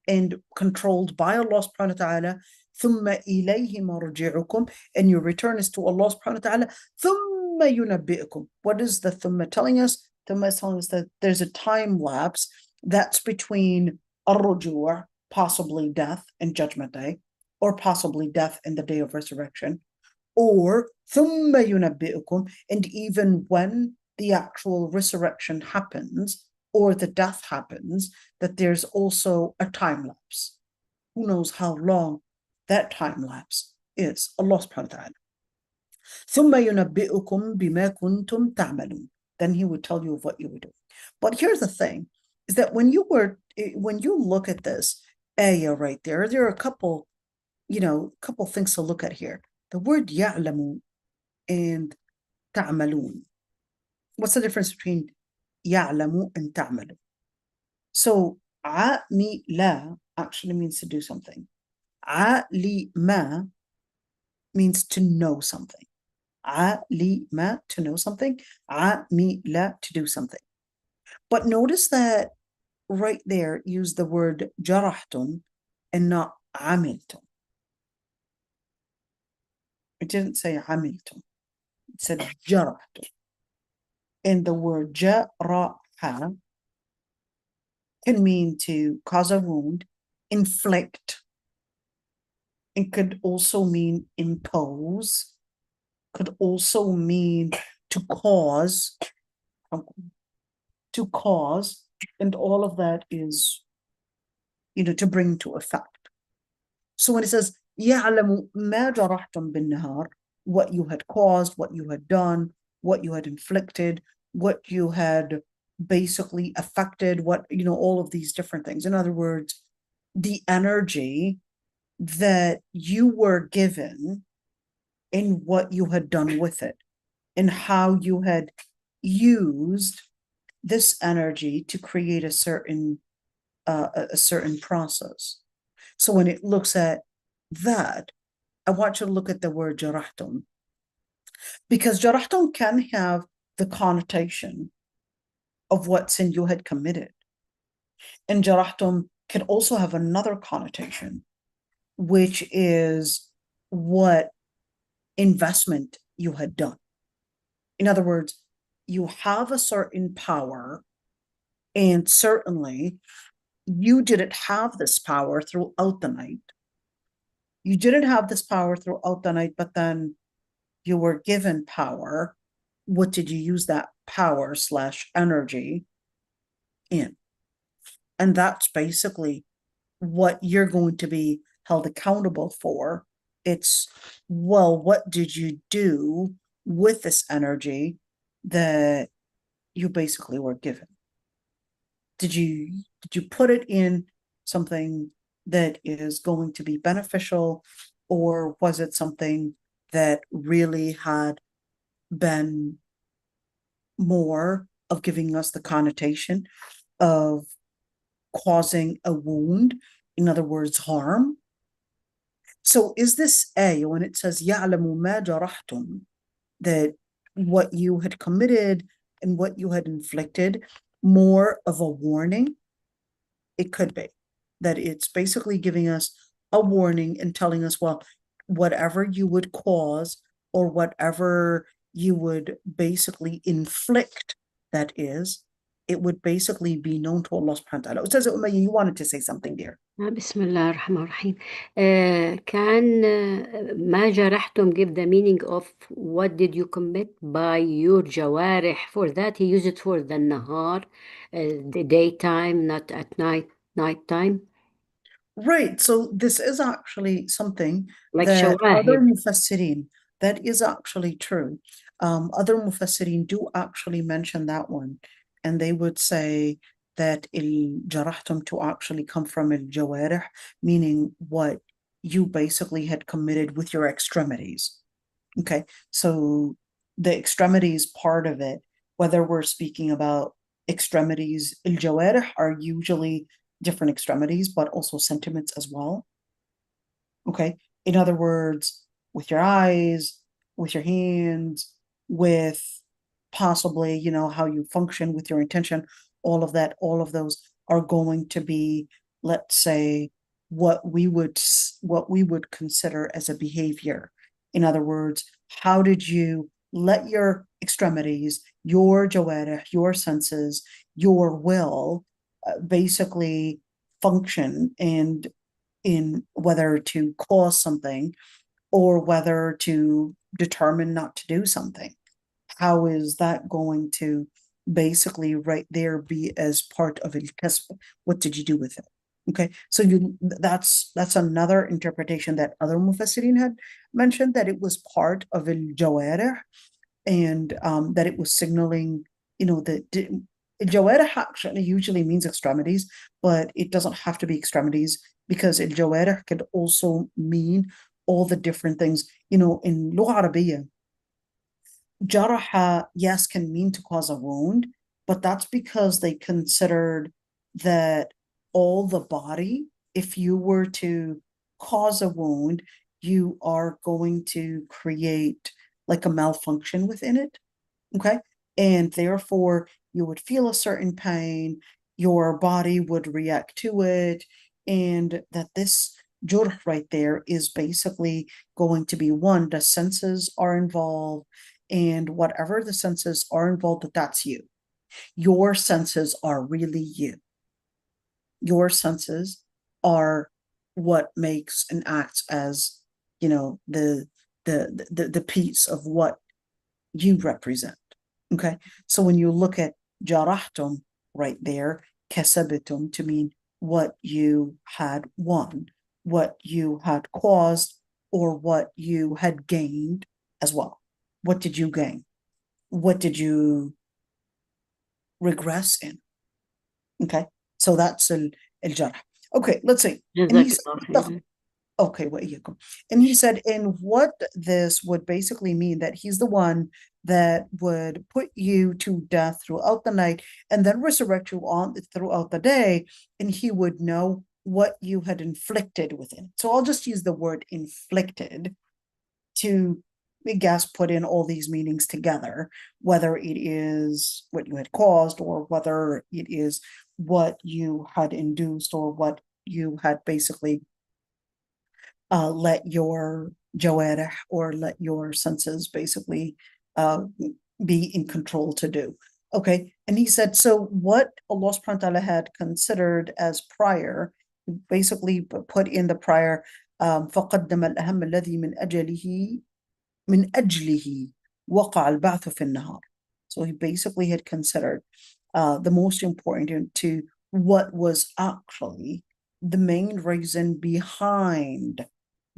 and controlled by Allah subhanahu wa ta'ala. ثُمَّ إِلَيْهِ مَرْجِعُكُمْ, and your return is to Allah subhanahu wa ta'ala. ثُمَّ يُنَبِّئُكُم. What is the thumma telling us? Thumma is telling us that there's a time lapse that's between ar-rujuu', possibly death and judgment day, or possibly death and the day of resurrection, or ثُمَّ يُنَبِّئُكُم, and even when the actual resurrection happens or the death happens, that there's also a time lapse. Who knows how long that time lapse is? Allah subhanahu wa ta'ala. ثُمَّ يُنَبِّئُكُم بِمَا كُنْتُمْ تَعْمَلُونَ. Then he would tell you of what you were doing. But here's the thing, is that when you look at this ayah right there are a couple things to look at here. The word يَعْلَمُ and تعملون. What's the difference between يعلم and تعمل? So عَمِلَ actually means to do something. علم means to know something. علم, to know something. عمل, to do something. But notice that right there, use the word جرحتم and not عملتم. It didn't say عملتم. It said جرحتم. And the word جرح can mean to cause a wound, inflict. It could also mean impose. Could also mean to cause. And all of that is, to bring to effect. So when it says يعلم ما جرحتم بالنهار, what you had caused, what you had done, what you had inflicted, what you had basically affected, what, all of these different things. In other words, the energy that you were given and what you had done with it and how you had used this energy to create a certain process. So when it looks at that, I want you to look at the word jarahtum, because jarahtum can have the connotation of what sin you had committed. And jarahtum can also have another connotation, which is what investment you had done. In other words, you have a certain power, and certainly you didn't have this power throughout the night. You didn't have this power throughout the night, but then you were given power. What did you use that power / energy in? And that's basically what you're going to be held accountable for. It's, well, what did you do with this energy that you basically were given? Did you put it in something that is going to be beneficial, or was it something that really had been more of giving us the connotation of causing a wound, in other words, harm? So is this when it says يَعْلَمُ مَا جَرَحْتُمْ, that what you had committed and what you had inflicted, more of a warning? It could be that it's basically giving us a warning and telling us, well, whatever you would cause or whatever you would basically inflict, that is, it would basically be known to Allah subhanahu wa ta'ala. Ustaz Umayya, you wanted to say something, dear. بسم الله الرحمن الرحيم. كان ما جرحتم give the meaning of what did you commit by your جوارح. For that he used it for the nahar, the daytime, not at nighttime. Right. So this is actually something Like that other shawahid. mufassirin, that is actually true. Other mufassirin do actually mention that one, and they would say that jarahtum to actually come from jawarih, meaning what you basically had committed with your extremities. Okay, so the extremities part of it, whether we're speaking about extremities, jawarih are usually different extremities, but also sentiments as well. Okay, in other words, with your eyes, with your hands, with possibly, how you function with your intention, all of that, all of those are going to be, let's say, what we would consider as a behavior. In other words, how did you let your extremities, your jawarih, your senses, your will basically function, and in whether to cause something or whether to determine not to do something? How is that going to basically right there be as part of it? What did you do with it? Okay, so that's another interpretation that other mufassirin had mentioned, that it was part of al-jawarih, and that it was signaling, that al-jawarih actually usually means extremities, but it doesn't have to be extremities, because al-jawarih could also mean all the different things. In Lugha Arabiya, jaraha, yes, can mean to cause a wound, but that's because they considered that all the body if you were to cause a wound, you are going to create like a malfunction within it. Okay. And therefore, you would feel a certain pain, your body would react to it, and that this jurh right there is basically going to be one, the senses are involved, and whatever the senses are involved, that's you. Your senses are really you. Your senses are what makes and acts as, you know, the piece of what you represent. Okay. So when you look at jarahtum right there, kasabitum to mean what you had won, what you had caused, or what you had gained as well. What did you gain? What did you regress in? Okay. So that's al-jarh. Okay, let's see. And he جزاك said, الله خيرا. okay, وإياكم. And he said, and what this would basically mean that he's the one that would put you to death throughout the night and then resurrect you on throughout the day, and he would know what you had inflicted within. So I'll just use the word inflicted to, I guess, put in all these meanings together, whether it is what you had caused or whether it is what you had induced or what you had basically let your jawarih or let your senses basically be in control to do. Okay, and he said, so what Allah subhanahu wa ta'ala had considered as prior, basically put in the prior, فقدم الأهم الذي من أجله وقع البعث في النهار. So he basically had considered the most important to what was actually the main reason behind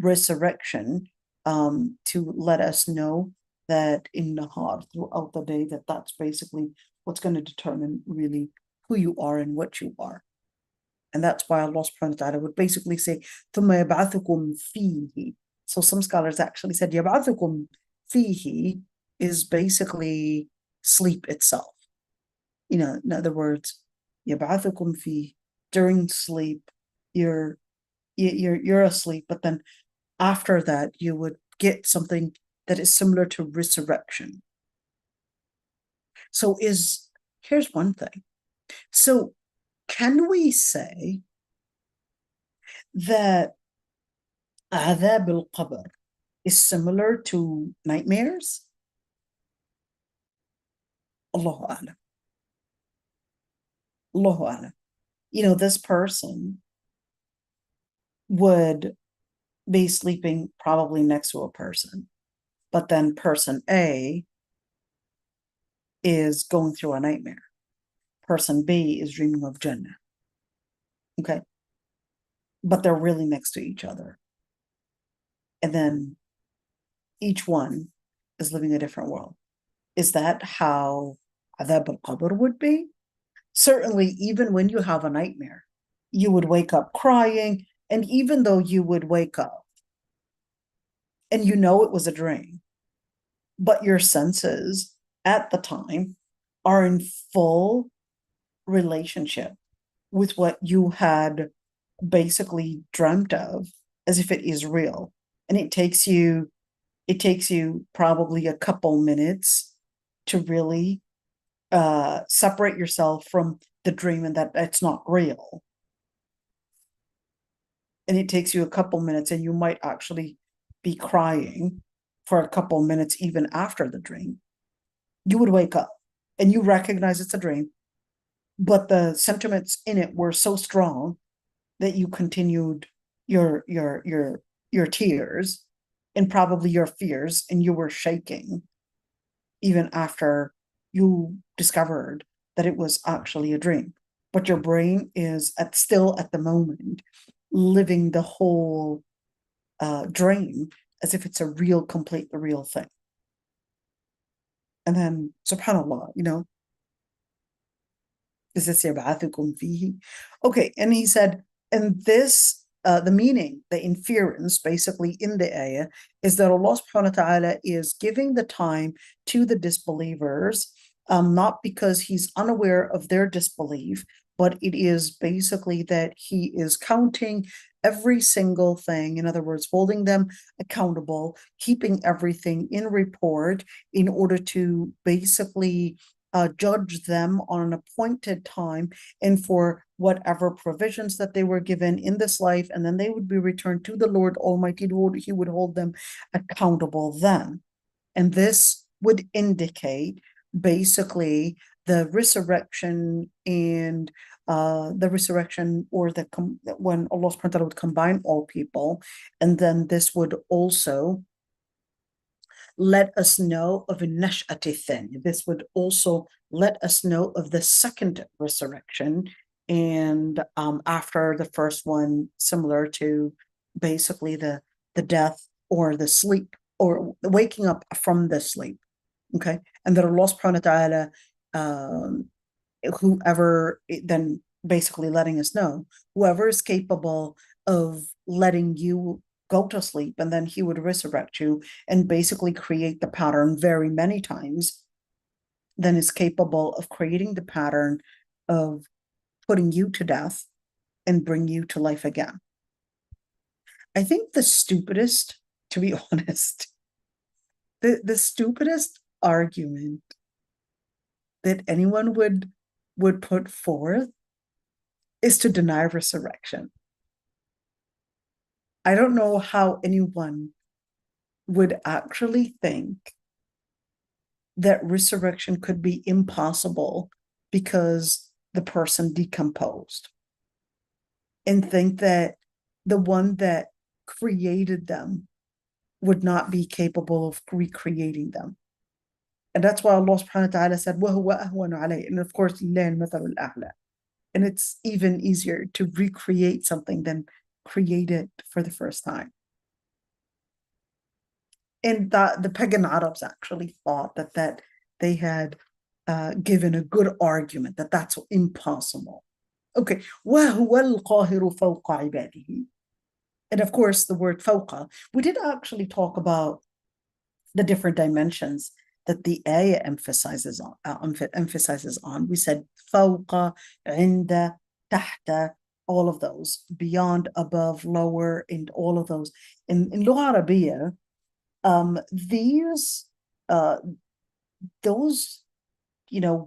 resurrection, to let us know that in Nahar, throughout the day, that's basically what's going to determine really who you are and what you are. And that's why Allah subhanahu wa ta'ala would basically say, ثُمَّ يَبْعَثُكُمْ فِيهِ. So some scholars actually said, يَبْعَثُكُمْ فِيهِ is basically sleep itself. You know, in other words, يَبْعَثُكُمْ فِيهِ, during sleep, you're asleep, but then after that, you would get something that is similar to resurrection. So here's one thing. So can we say that عذاب القبر is similar to nightmares? Allahu A'lam. Allahu A'lam. You know, this person would be sleeping probably next to a person, but then person A is going through a nightmare. Person B is dreaming of Jannah. Okay. But they're really next to each other. And then each one is living a different world. Is that how Adhab al-Qabr would be? Certainly, even when you have a nightmare, you would wake up crying. And even though you would wake up and you know it was a dream, but your senses at the time are in full relationship with what you had basically dreamt of as if it is real. And it takes you probably a couple minutes to really separate yourself from the dream and that it's not real. And it takes you a couple minutes, and you might actually be crying for a couple minutes even after the dream. You would wake up and you recognize it's a dream, but the sentiments in it were so strong that you continued your tears and probably your fears, and you were shaking even after you discovered that it was actually a dream. But your brain is still at the moment living the whole dream as if it's a real, completely real thing. And then, subhanAllah, you know, is this يَبْعَثُكُمْ فِيهِ? Okay, and he said, and this, the meaning, the inference, basically in the ayah, is that Allah subhanahu wa ta'ala is giving the time to the disbelievers, not because he's unaware of their disbelief, but it is basically that he is counting every single thing. In other words, holding them accountable, keeping everything in report in order to basically judge them on an appointed time and for whatever provisions that they were given in this life, and then they would be returned to the Lord Almighty. He would hold them accountable then. And this would indicate basically the resurrection and the resurrection, or when Allah subhanahu wa ta'ala would combine all people. And then this would also let us know of a nash'ati thani. This would also let us know of the second resurrection. And after the first one, similar to basically the death or the sleep or the waking up from the sleep. Okay. And that Allah subhanahu wa ta'ala, whoever, then basically letting us know, whoever is capable of letting you go to sleep, and then he would resurrect you and basically create the pattern very many times, then is capable of creating the pattern of putting you to death and bring you to life again. I think the stupidest, to be honest, the stupidest argument that anyone would put forth is to deny resurrection. I don't know how anyone would actually think that resurrection could be impossible because the person decomposed, and think that the one that created them would not be capable of recreating them. And that's why Allah subhanahu wa ta'ala said, وَهُوَ أَهْوَنُ عَلَيْهِ. And of course, لِلَّهِ الْمَثَلُ الْأَعْلَى. And it's even easier to recreate something than create it for the first time. And the pagan Arabs actually thought that they had given a good argument that that's impossible. Okay, وَهُوَ الْقَاهِرُ فَوْقَ عِبَادِهِ. And of course, the word fawqa, we did actually talk about the different dimensions that the ayah emphasizes on. We said fawqa, inda, tahta, all of those, beyond, above, lower, and all of those. In Lugha Arabiya, those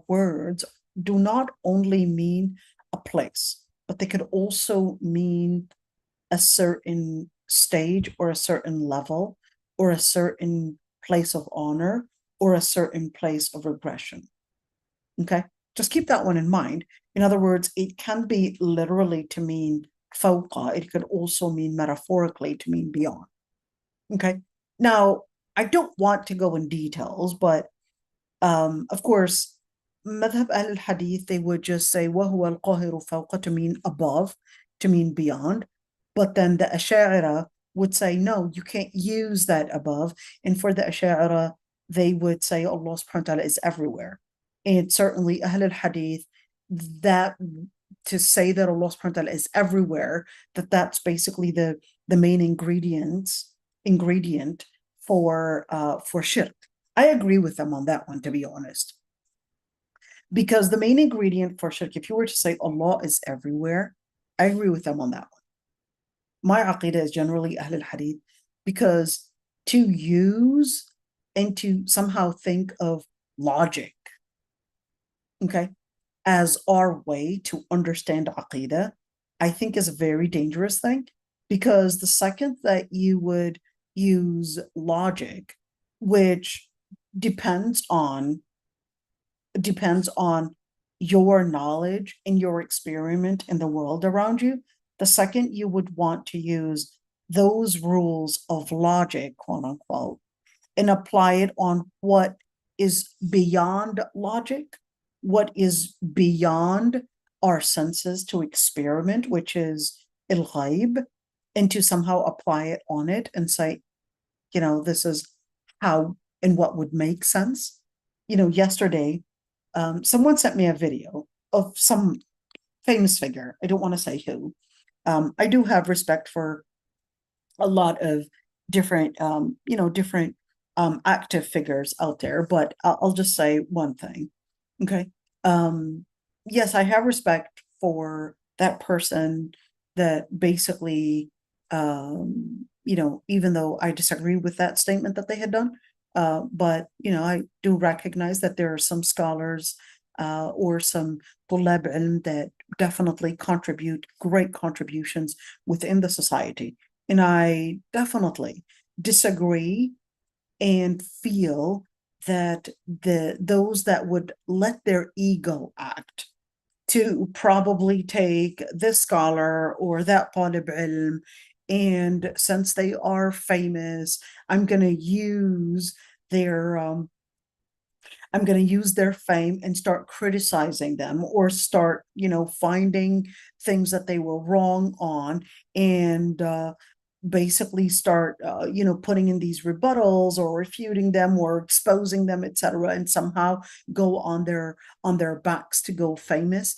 words do not only mean a place, but they could also mean a certain stage or a certain level or a certain place of honor or a certain place of regression. Okay, just keep that one in mind. In other words, it can be literally to mean fawqa. It could also mean metaphorically to mean beyond. Okay, now I don't want to go in details, but of course, madhab al-hadith, they would just say وَهُوَ الْقَاهِرُ فَوْقَ to mean above, to mean beyond. But then the Ash'ara would say, no, you can't use that above. And for the Ash'ara, they would say Allah subhanahu wa ta'ala is everywhere. And certainly Ahl al-Hadith, that to say that Allah subhanahu wa ta'ala is everywhere, that's basically the main ingredient for shirk. I agree with them on that one, to be honest. Because the main ingredient for shirk, if you were to say Allah is everywhere, I agree with them on that one. My aqidah is generally Ahl al-Hadith, because to use and to somehow think of logic, okay, as our way to understand aqidah, I think is a very dangerous thing, because the second that you would use logic, which depends on your knowledge and your experiment in the world around you, the second you would want to use those rules of logic, quote unquote, and apply it on what is beyond logic, what is beyond our senses to experiment, which is al-ghaib, and to somehow apply it on it and say, this is how and what would make sense. Yesterday, someone sent me a video of some famous figure. I don't want to say who. I do have respect for a lot of different, active figures out there, but I'll just say one thing. Okay. Yes, I have respect for that person that basically, even though I disagree with that statement that they had done, but, I do recognize that there are some scholars or some طلاب علم that definitely contribute great contributions within the society. And I definitely disagree and feel that those that would let their ego act to probably take this scholar or that talib ilm, and since they are famous, I'm going to use their fame and start criticizing them, or start, finding things that they were wrong on, and basically start, putting in these rebuttals or refuting them or exposing them, etc., and somehow go on their backs to go famous.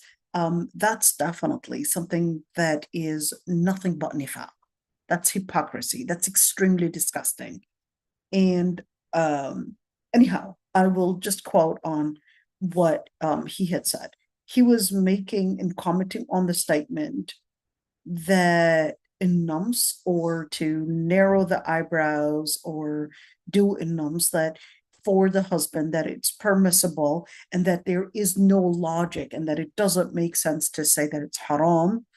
That's definitely something that is nothing but nifaq. That's hypocrisy. That's extremely disgusting. And anyhow, I will just quote on what he had said. He was making and commenting on the statement that innums, or to narrow the eyebrows or do innums, that for the husband, that it's permissible and that there is no logic and that it doesn't make sense to say that it's haram.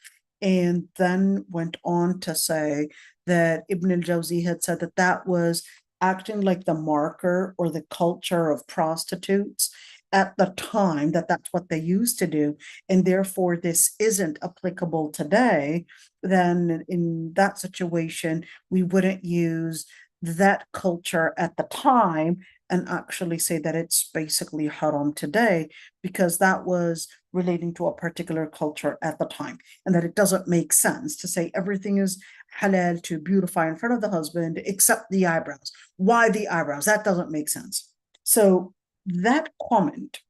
And then went on to say that Ibn al-Jawzi had said that that was acting like the marker or the culture of prostitutes at the time, that that's what they used to do, and therefore this isn't applicable today. Then in that situation, we wouldn't use that culture at the time and actually say that it's basically haram today, because that was relating to a particular culture at the time, and that it doesn't make sense to say everything is halal to beautify in front of the husband except the eyebrows. Why the eyebrows? That doesn't make sense. So that comment,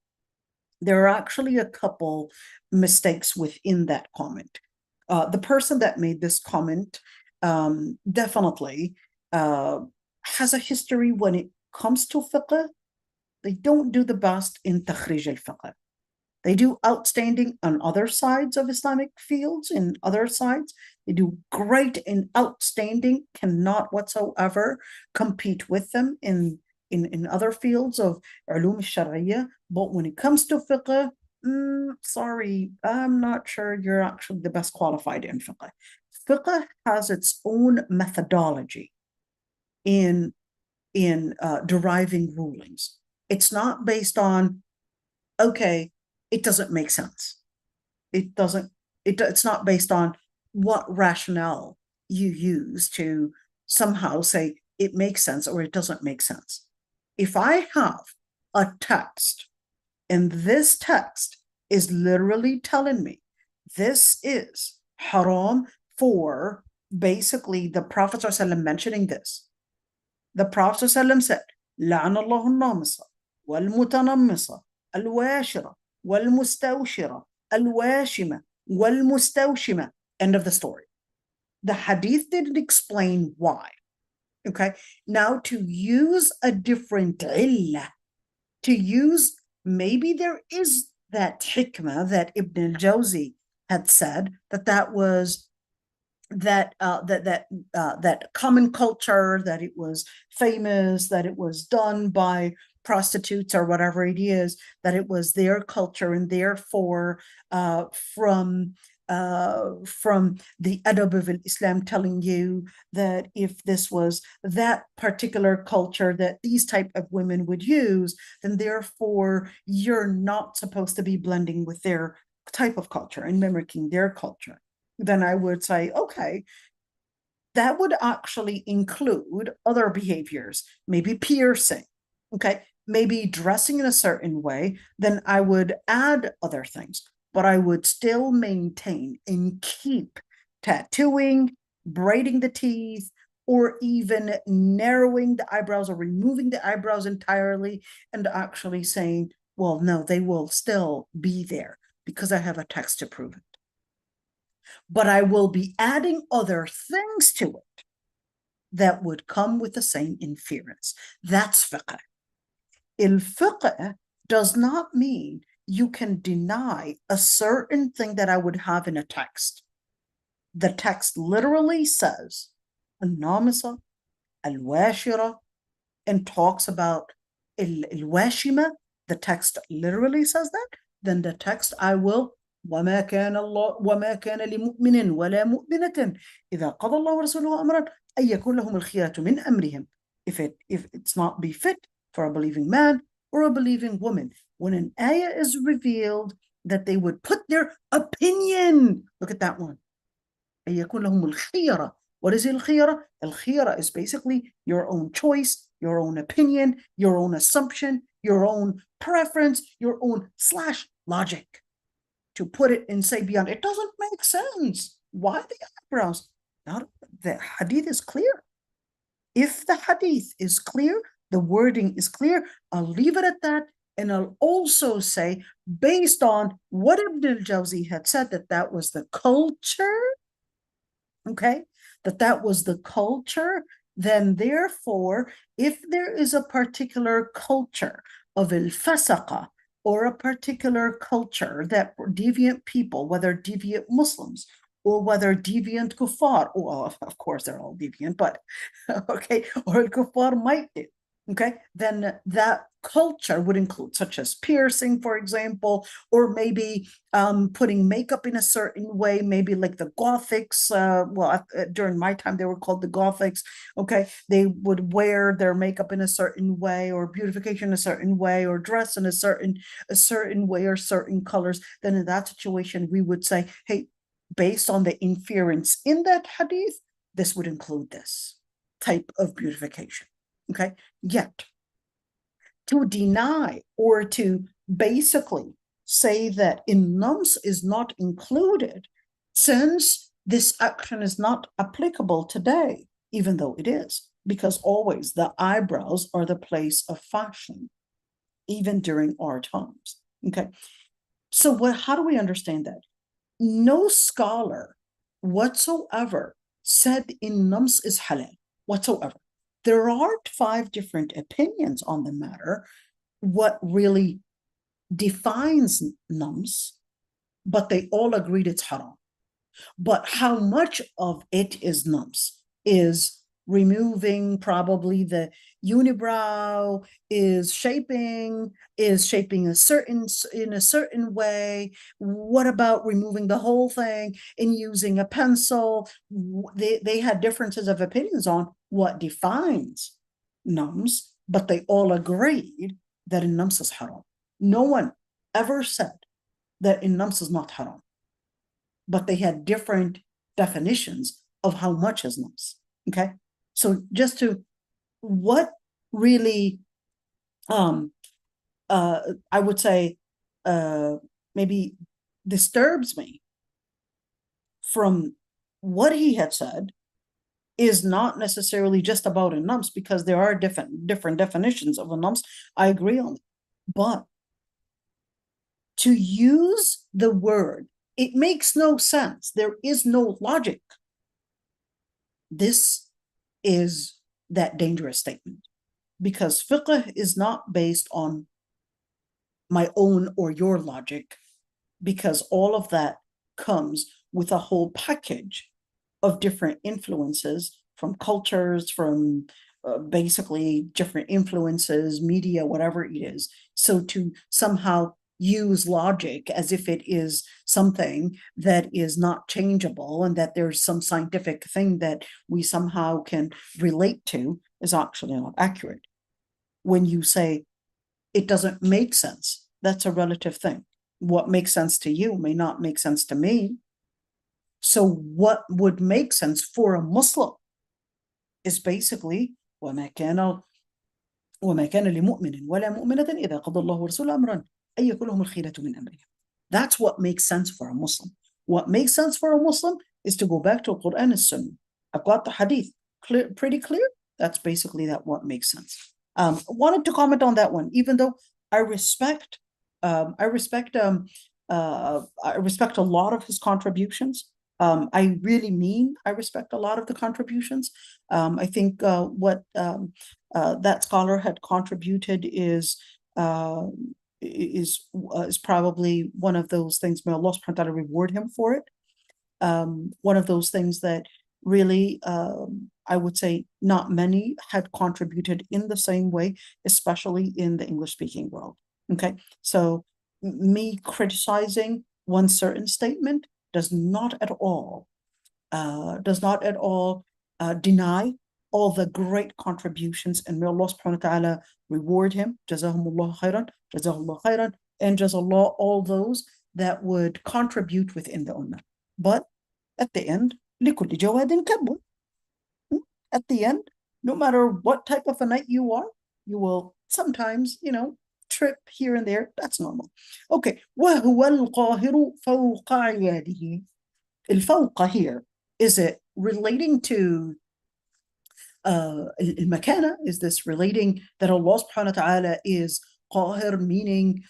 there are actually a couple mistakes within that comment. The person that made this comment definitely has a history when it comes to fiqh. They don't do the best in takhrij al-fiqh. They do outstanding on other sides of Islamic fields, in other sides. They do great in outstanding, cannot whatsoever compete with them in other fields of ulum al-shar'iyya. But when it comes to fiqh, sorry, I'm not sure you're actually the best qualified in fiqh. Fiqh has its own methodology in deriving rulings. It's not based on, okay, it doesn't make sense. It's not based on what rationale you use to somehow say it makes sense or it doesn't make sense. If I have a text, and this text is literally telling me this is haram, for basically the Prophet ﷺ mentioning this. The Prophet ﷺ said, لعن الله النامصة والمتنمصة الواشرة والمستوشرة الواشمة والمستوشمة. End of the story. The hadith didn't explain why. Okay, now to use a different illah, to use, maybe there is that hikmah that Ibn al-Jawzi had said, that was that common culture, that it was famous, that it was done by prostitutes or whatever it is, that it was their culture, and therefore from the adab of Islam telling you that if this was that particular culture that these type of women would use, then therefore you're not supposed to be blending with their type of culture and mimicking their culture. Then I would say, okay, that would actually include other behaviors, maybe piercing, okay, maybe dressing in a certain way. Then I would add other things, but I would still maintain and keep tattooing, braiding the teeth, or even narrowing the eyebrows or removing the eyebrows entirely, and actually saying, well, no, they will still be there because I have a text to prove it. But I will be adding other things to it that would come with the same inference. That's fiqh. Il-fiqh does not mean you can deny a certain thing that I would have in a text. The text literally says النامصة الواشرة and talks about الواشمة. The text literally says that. Then the text I will وما كان الله وما كان لمؤمن ولا مؤمنة إذا قضى الله ورسوله أمرا أن يكون لهم الخيرة من أمرهم. If it's not befit for a believing man or a believing woman, when an ayah is revealed, that they would put their opinion. Look at that one. أن يكون لهم الخيرة. What is الخيرة? الخيرة is basically your own choice, your own opinion, your own assumption, your own preference, your own / logic. To put it and say beyond, it doesn't make sense. Why the eyebrows? Not, the hadith is clear. If the hadith is clear, the wording is clear, I'll leave it at that. And I'll also say, based on what Ibn al-Jawzi had said, that was the culture, okay, that was the culture, then therefore, if there is a particular culture of al-fasaqa, or a particular culture that deviant people, whether deviant Muslims or whether deviant kuffar, well, of course they're all deviant, but okay, or al-kuffar might be, okay, then that culture would include such as piercing, for example, or maybe putting makeup in a certain way, maybe like the Gothics, during my time they were called the Gothics, okay, they would wear their makeup in a certain way, or beautification a certain way, or dress in a certain way, or certain colors. Then in that situation we would say, hey, based on the inference in that hadith, this would include this type of beautification, okay? Yet to deny or to basically say that nums is not included, since this action is not applicable today, even though it is, because always the eyebrows are the place of fashion, even during our times, okay? So how do we understand that? No scholar whatsoever said nums is halal whatsoever. There are 5 different opinions on the matter, what really defines nums, but they all agreed it's haram. But how much of it is nums? Is removing probably the unibrow, is shaping in a certain way. What about removing the whole thing and using a pencil? They had differences of opinions on what defines nums, but they all agreed that nums is haram. No one ever said that nums is not haram, but they had different definitions of how much is nums, okay? So just to, what really, I would say, maybe disturbs me from what he had said is not necessarily just about nums, because there are different definitions of nums. I agree on it, but to use the word, it makes no sense. There is no logic. This is that dangerous statement, because fiqh is not based on my own or your logic, because all of that comes with a whole package of different influences from cultures, from basically different influences, media, whatever it is. So to somehow use logic as if it is something that is not changeable and that there's some scientific thing that we somehow can relate to is actually not accurate. When you say it doesn't make sense, that's a relative thing. What makes sense to you may not make sense to me. So what would make sense for a Muslim is basically وما كان لمؤمن ولا مؤمنة إذا قضى الله ورسوله أمرا أن يكون لهم الخيرة من أمرهم. That's what makes sense for a Muslim. What makes sense for a Muslim is to go back to the Quran and Sunnah. I've got the hadith pretty clear. That's basically what makes sense. Wanted to comment on that one, even though I respect a lot of his contributions. I really mean I respect a lot of the contributions. I think what that scholar had contributed is is probably one of those things. May Allah subhanahu wa ta'ala reward him for it. One of those things that really, I would say not many had contributed in the same way, especially in the English-speaking world. Okay, so me criticizing one certain statement does not at all deny all the great contributions, and may Allah subhanahu wa ta'ala reward him. Jazahumullah khairan, and jazallah all those that would contribute within the ummah. But at the end, لِكُلِّ جَوَادٍ كَبْوٌ. At the end, no matter what type of a knight you are, you will sometimes, trip here and there. That's normal. Okay. وَهُوَ الْقَاهِرُ فَوْقَ عِبَادِهِ. الفوق here, is it relating to المكانة? Is this relating that Allah subhanahu wa ta'ala is qahir, meaning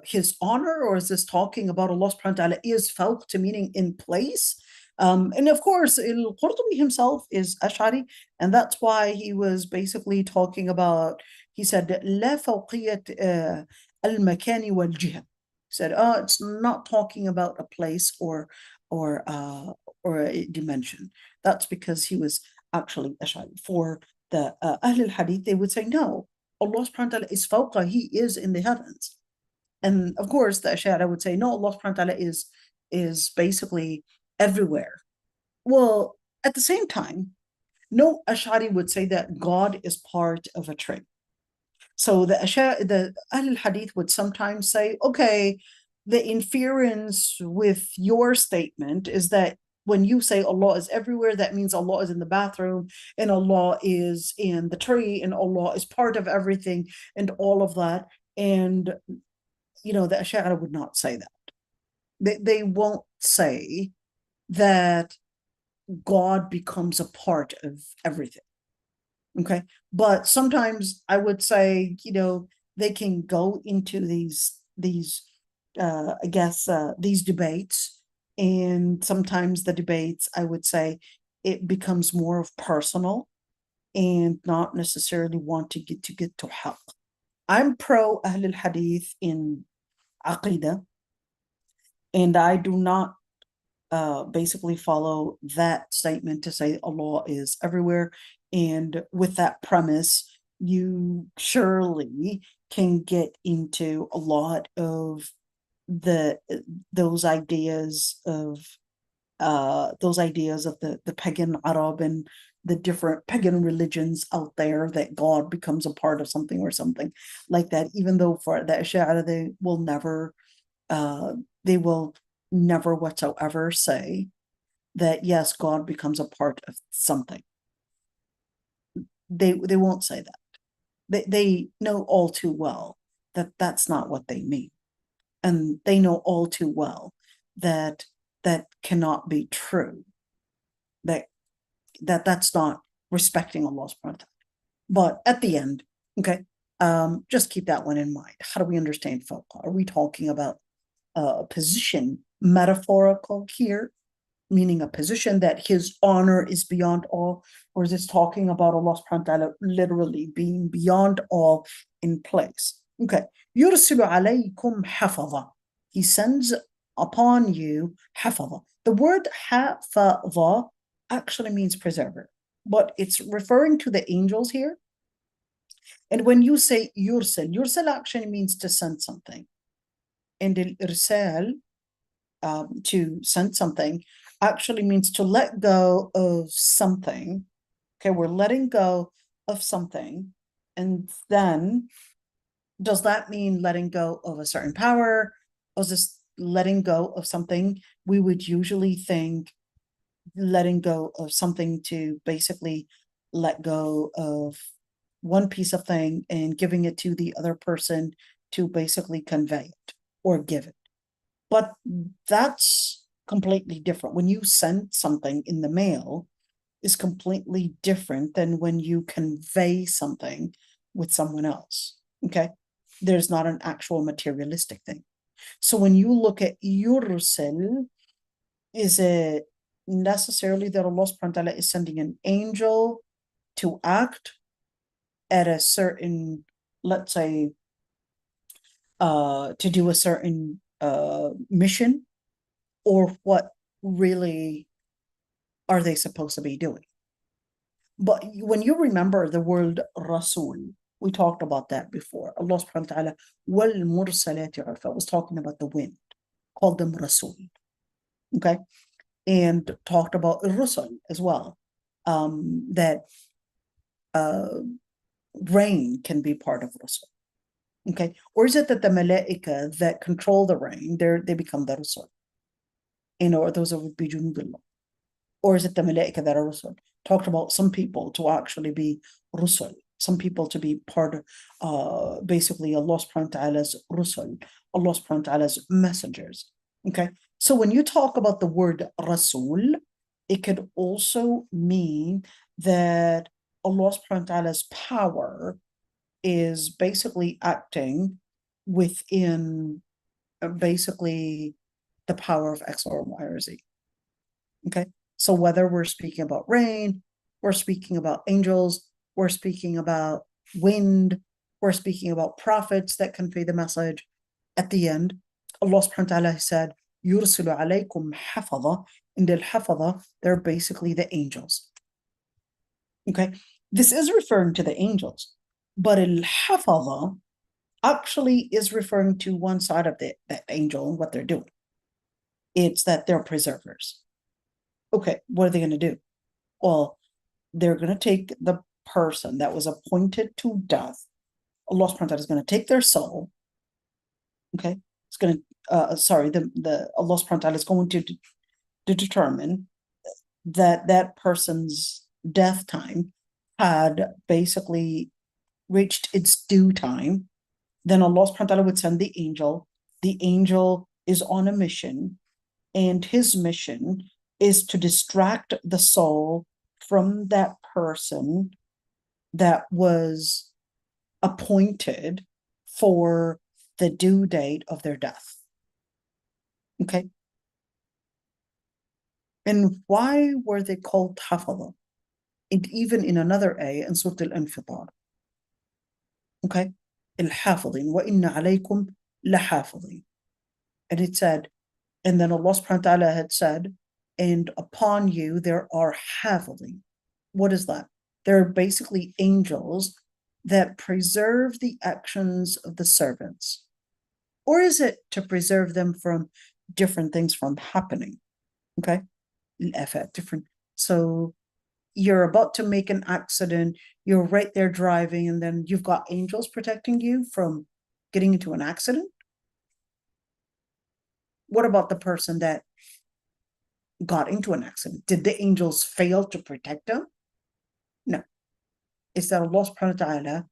his honor, or is this talking about Allah subhanahu wa ta'ala is fawq, to meaning in place? And of course, al-Qurtubi himself is Ash'ari, and that's why he was basically talking about, he said, لا فوقية المكان والجهة. He said, it's not talking about a place or a dimension. That's because he was actually Ash'ari. For the Ahl al-Hadith, they would say, no, Allah subhanahu wa ta'ala is fawqa, he is in the heavens. And of course, the Ash'ari would say, no, Allah subhanahu wa ta'ala is basically everywhere. Well, at the same time, no Ash'ari would say that God is part of a tree. So the Ahl al-Hadith would sometimes say, okay, the inference with your statement is that when you say Allah is everywhere, that means Allah is in the bathroom, and Allah is in the tree, and Allah is part of everything, and all of that. And, the Ash'ari would not say that. They won't say that God becomes a part of everything. Okay. But sometimes I would say, they can go into these these debates, and sometimes the debates, I would say, it becomes more of personal and not necessarily want to get to haqq. I'm pro Ahl al-Hadith in Aqidah, and I do not basically follow that statement to say Allah is everywhere. And with that premise, you surely can get into a lot of those ideas of the pagan Arab and the different pagan religions out there, that God becomes a part of something or something like that. Even though for the Ash'ari, they will never whatsoever say that yes, God becomes a part of something. They won't say that. They know all too well that that's not what they mean, and they know all too well that cannot be true. That's not respecting Allah subhanahu wa ta'ala. But at the end, okay, just keep that one in mind. How do we understand fawqa? Are we talking about a position, metaphorical here, meaning a position that his honor is beyond all, or is this talking about Allah subhanahu wa ta'ala literally being beyond all in place? Okay. يُرْسِلُ عَلَيْكُمْ حَفَظًا. He sends upon you حَفَظًا. The word حَفَظًا actually means preserver, but it's referring to the angels here. And when you say yursal actually means to send something. And al-irsal, to send something, actually means to let go of something. Okay, we're letting go of something. And then, does that mean letting go of a certain power? Or is this letting go of something? We would usually think letting go of something to basically let go of one piece of thing and giving it to the other person to basically convey it or give it. But that's completely different. When you send something in the mail, is completely different than when you convey something with someone else. Okay, there's not an actual materialistic thing. So when you look at yursal, is it necessarily that Allah subhanahu wa ta'ala is sending an angel to act at a certain, let's say, to do a certain mission, or what really are they supposed to be doing? But when you remember the word Rasul, we talked about that before. Allah subhanahu wa ta'ala, wal mursalati urfa, was talking about the wind, called them Rasul. Okay. And talked about Rusul as well. That rain can be part of Rusul. Okay. Or is it that the malaika that control the rain, they become the Rusul? Or those would be Junudullah. Or is it the malaika that are Rusul? Talked about some people to actually be Rusul, some people to be part of basically Allah subhanahu wa ta'ala's Rusul, Allah subhanahu wa ta'ala's messengers. Okay. So when you talk about the word Rasul, it could also mean that Allah subhanahu wa ta'ala's power is basically acting within basically the power of X or Y or Z. Okay. So whether we're speaking about rain, we're speaking about angels, we're speaking about wind, we're speaking about prophets that convey the message, at the end, Allah subhanahu wa ta'ala said, يُرْسِلُ عَلَيْكُمْ حَفَظًا. And the حَفَظًا, they're basically the angels. Okay. This is referring to the angels, but al-حَفَظًا actually is referring to one side of that angel and what they're doing. It's that they're preservers. Okay, what are they going to do? Well, they're going to take the person that was appointed to death. Allah subhanahu wa ta'ala is going to take their soul. Okay, it's going to the Allah subhanahu wa ta'ala is going to determine that person's death time had basically reached its due time. Then Allah subhanahu wa ta'ala would send the angel. The angel is on a mission, and his mission is to distract the soul from that person that was appointed for the due date of their death. Okay. And why were they called Hafadha? And even in another ayah in Surah Al-Infitar. Okay. Al-Hafidhin, wa inna alaykum lahafidhin. And it said, and then Allah subhanahu wa ta'ala had said, and upon you there are hafidhin. What is that? They're basically angels that preserve the actions of the servants. Or is it to preserve them from different things from happening? Okay. Different. So you're about to make an accident, you're right there driving, and then you've got angels protecting you from getting into an accident. What about the person that got into an accident? Did the angels fail to protect them? No. It's that Allah subhanahu wa ta'ala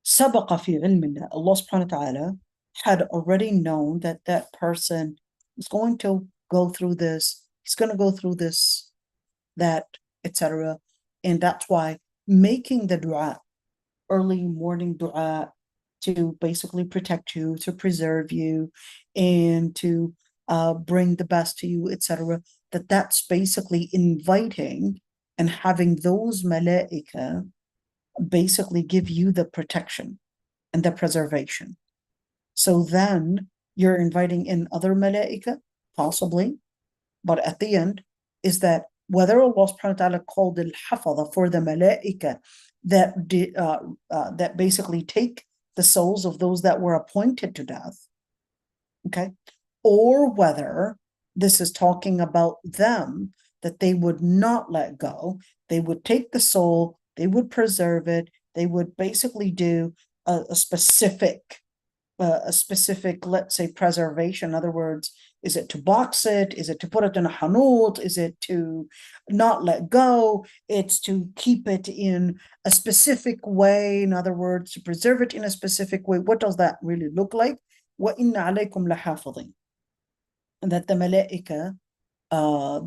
سبق في علم الله. Allah subhanahu wa ta'ala had already known that that person is going to go through this, he's going to go through this, that, etc. And that's why making the dua, early morning dua, to basically protect you, to preserve you, and to bring the best to you, etc. That's basically inviting and having those malaika basically give you the protection and the preservation. So then you're inviting in other malaika, possibly, but at the end is that whether Allah subhanahu wa ta'ala called al-hafadha for the malaika that basically take the souls of those that were appointed to death, okay, or whether this is talking about them, that they would not let go, they would take the soul, they would preserve it, they would basically do a specific, let's say, preservation. In other words, is it to box it? Is it to put it in a hanut? Is it to not let go? It's to keep it in a specific way. In other words, to preserve it in a specific way. What does that really look like? وَإِنَّ عَلَيْكُمْ لَحَافِظِينَ. And that the malaika,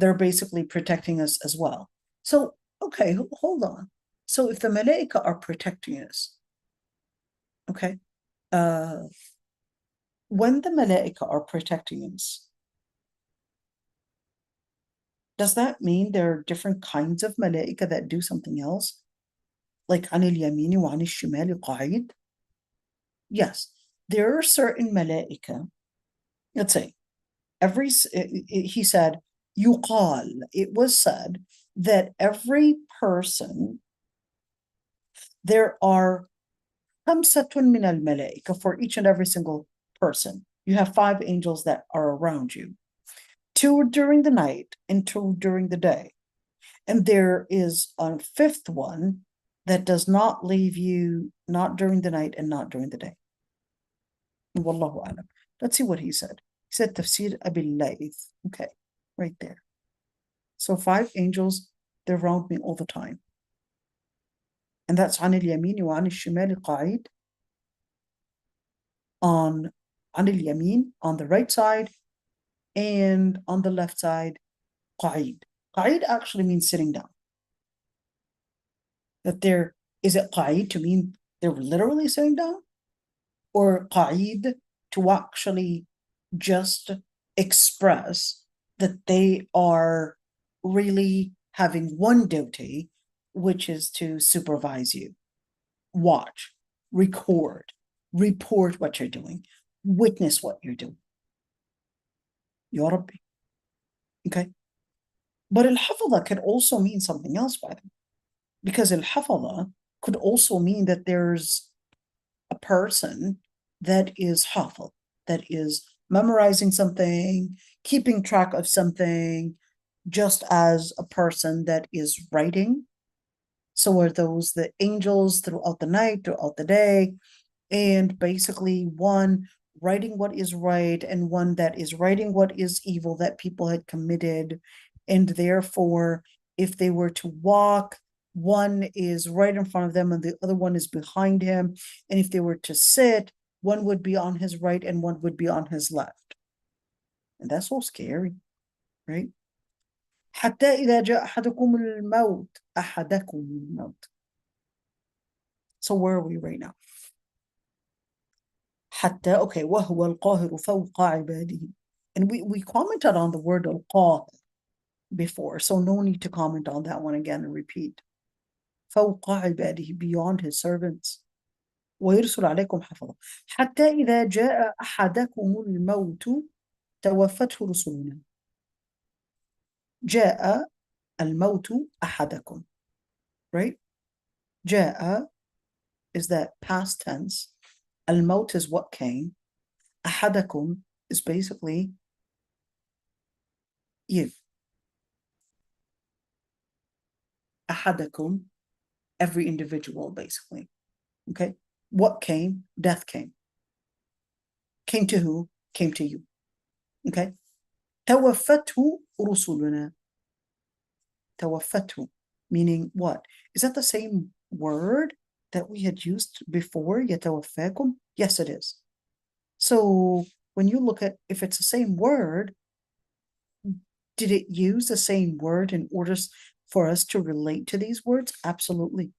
they're basically protecting us as well. So, okay, hold on. So if the malaika are protecting us, okay, when the malaika are protecting us, does that mean there are different kinds of malaika that do something else? Like عن اليمين وعن الشمال قاعد? Yes. there are certain malaika, let's say, he said, يقال, it was said that every person, there are خمسة من الملائكة, for each and every single person. You have 5 angels that are around you, 2 during the night and 2 during the day. And there is a 5th one that does not leave you, not during the night and not during the day. Wallahu alam. Let's see what he said. He said Tafseer Abil Layth. Okay, right there. So 5 angels, they're around me all the time. And that's عن اليمين وعن الشمال قعيد. عن اليمين, on the right side, and on the left side, قعيد. قعيد actually means sitting down. That there, is it قعيد to mean they're literally sitting down? Or قعيد to actually just express that they are really having one duty, which is to supervise you, watch, record, report what you're doing, witness what you're doing. Ya Rabbi. Okay? But al-hafadha could also mean something else by them. Because al-hafadha could also mean that there's a person that is hafadh, that is memorizing something, keeping track of something, just as a person that is writing. So are those the angels throughout the night, throughout the day, and basically one writing what is right and one that is writing what is evil that people had committed. And therefore, if they were to walk, one is right in front of them and the other one is behind him. And if they were to sit, one would be on his right and one would be on his left. And that's so scary, right? حتى إذا جاء أحدكم الموت, أحدكم الموت. So where are we right now? حتى, okay, وهو القاهر فوق عباده. And we commented on the word al-qahir before, so no need to comment on that one again and repeat. فوق عباده, beyond his servants. ويرسل عليكم حفظة حتى إذا جاء أحدكم الموت توفته رسلنا. جاء الموت أحدكم, right? جاء is that past tense. Al-maut is what came. أحدكم is basically you. أحدكم, every individual, basically. Okay? What came? Death came. Came to who? Came to you. Okay? توفته رسلنا. توفته, meaning what? Is that the same word that we had used before? يتوفاكم? Yes, it is. So when you look at, if it's the same word, did it use the same word in order for us to relate to these words? Absolutely.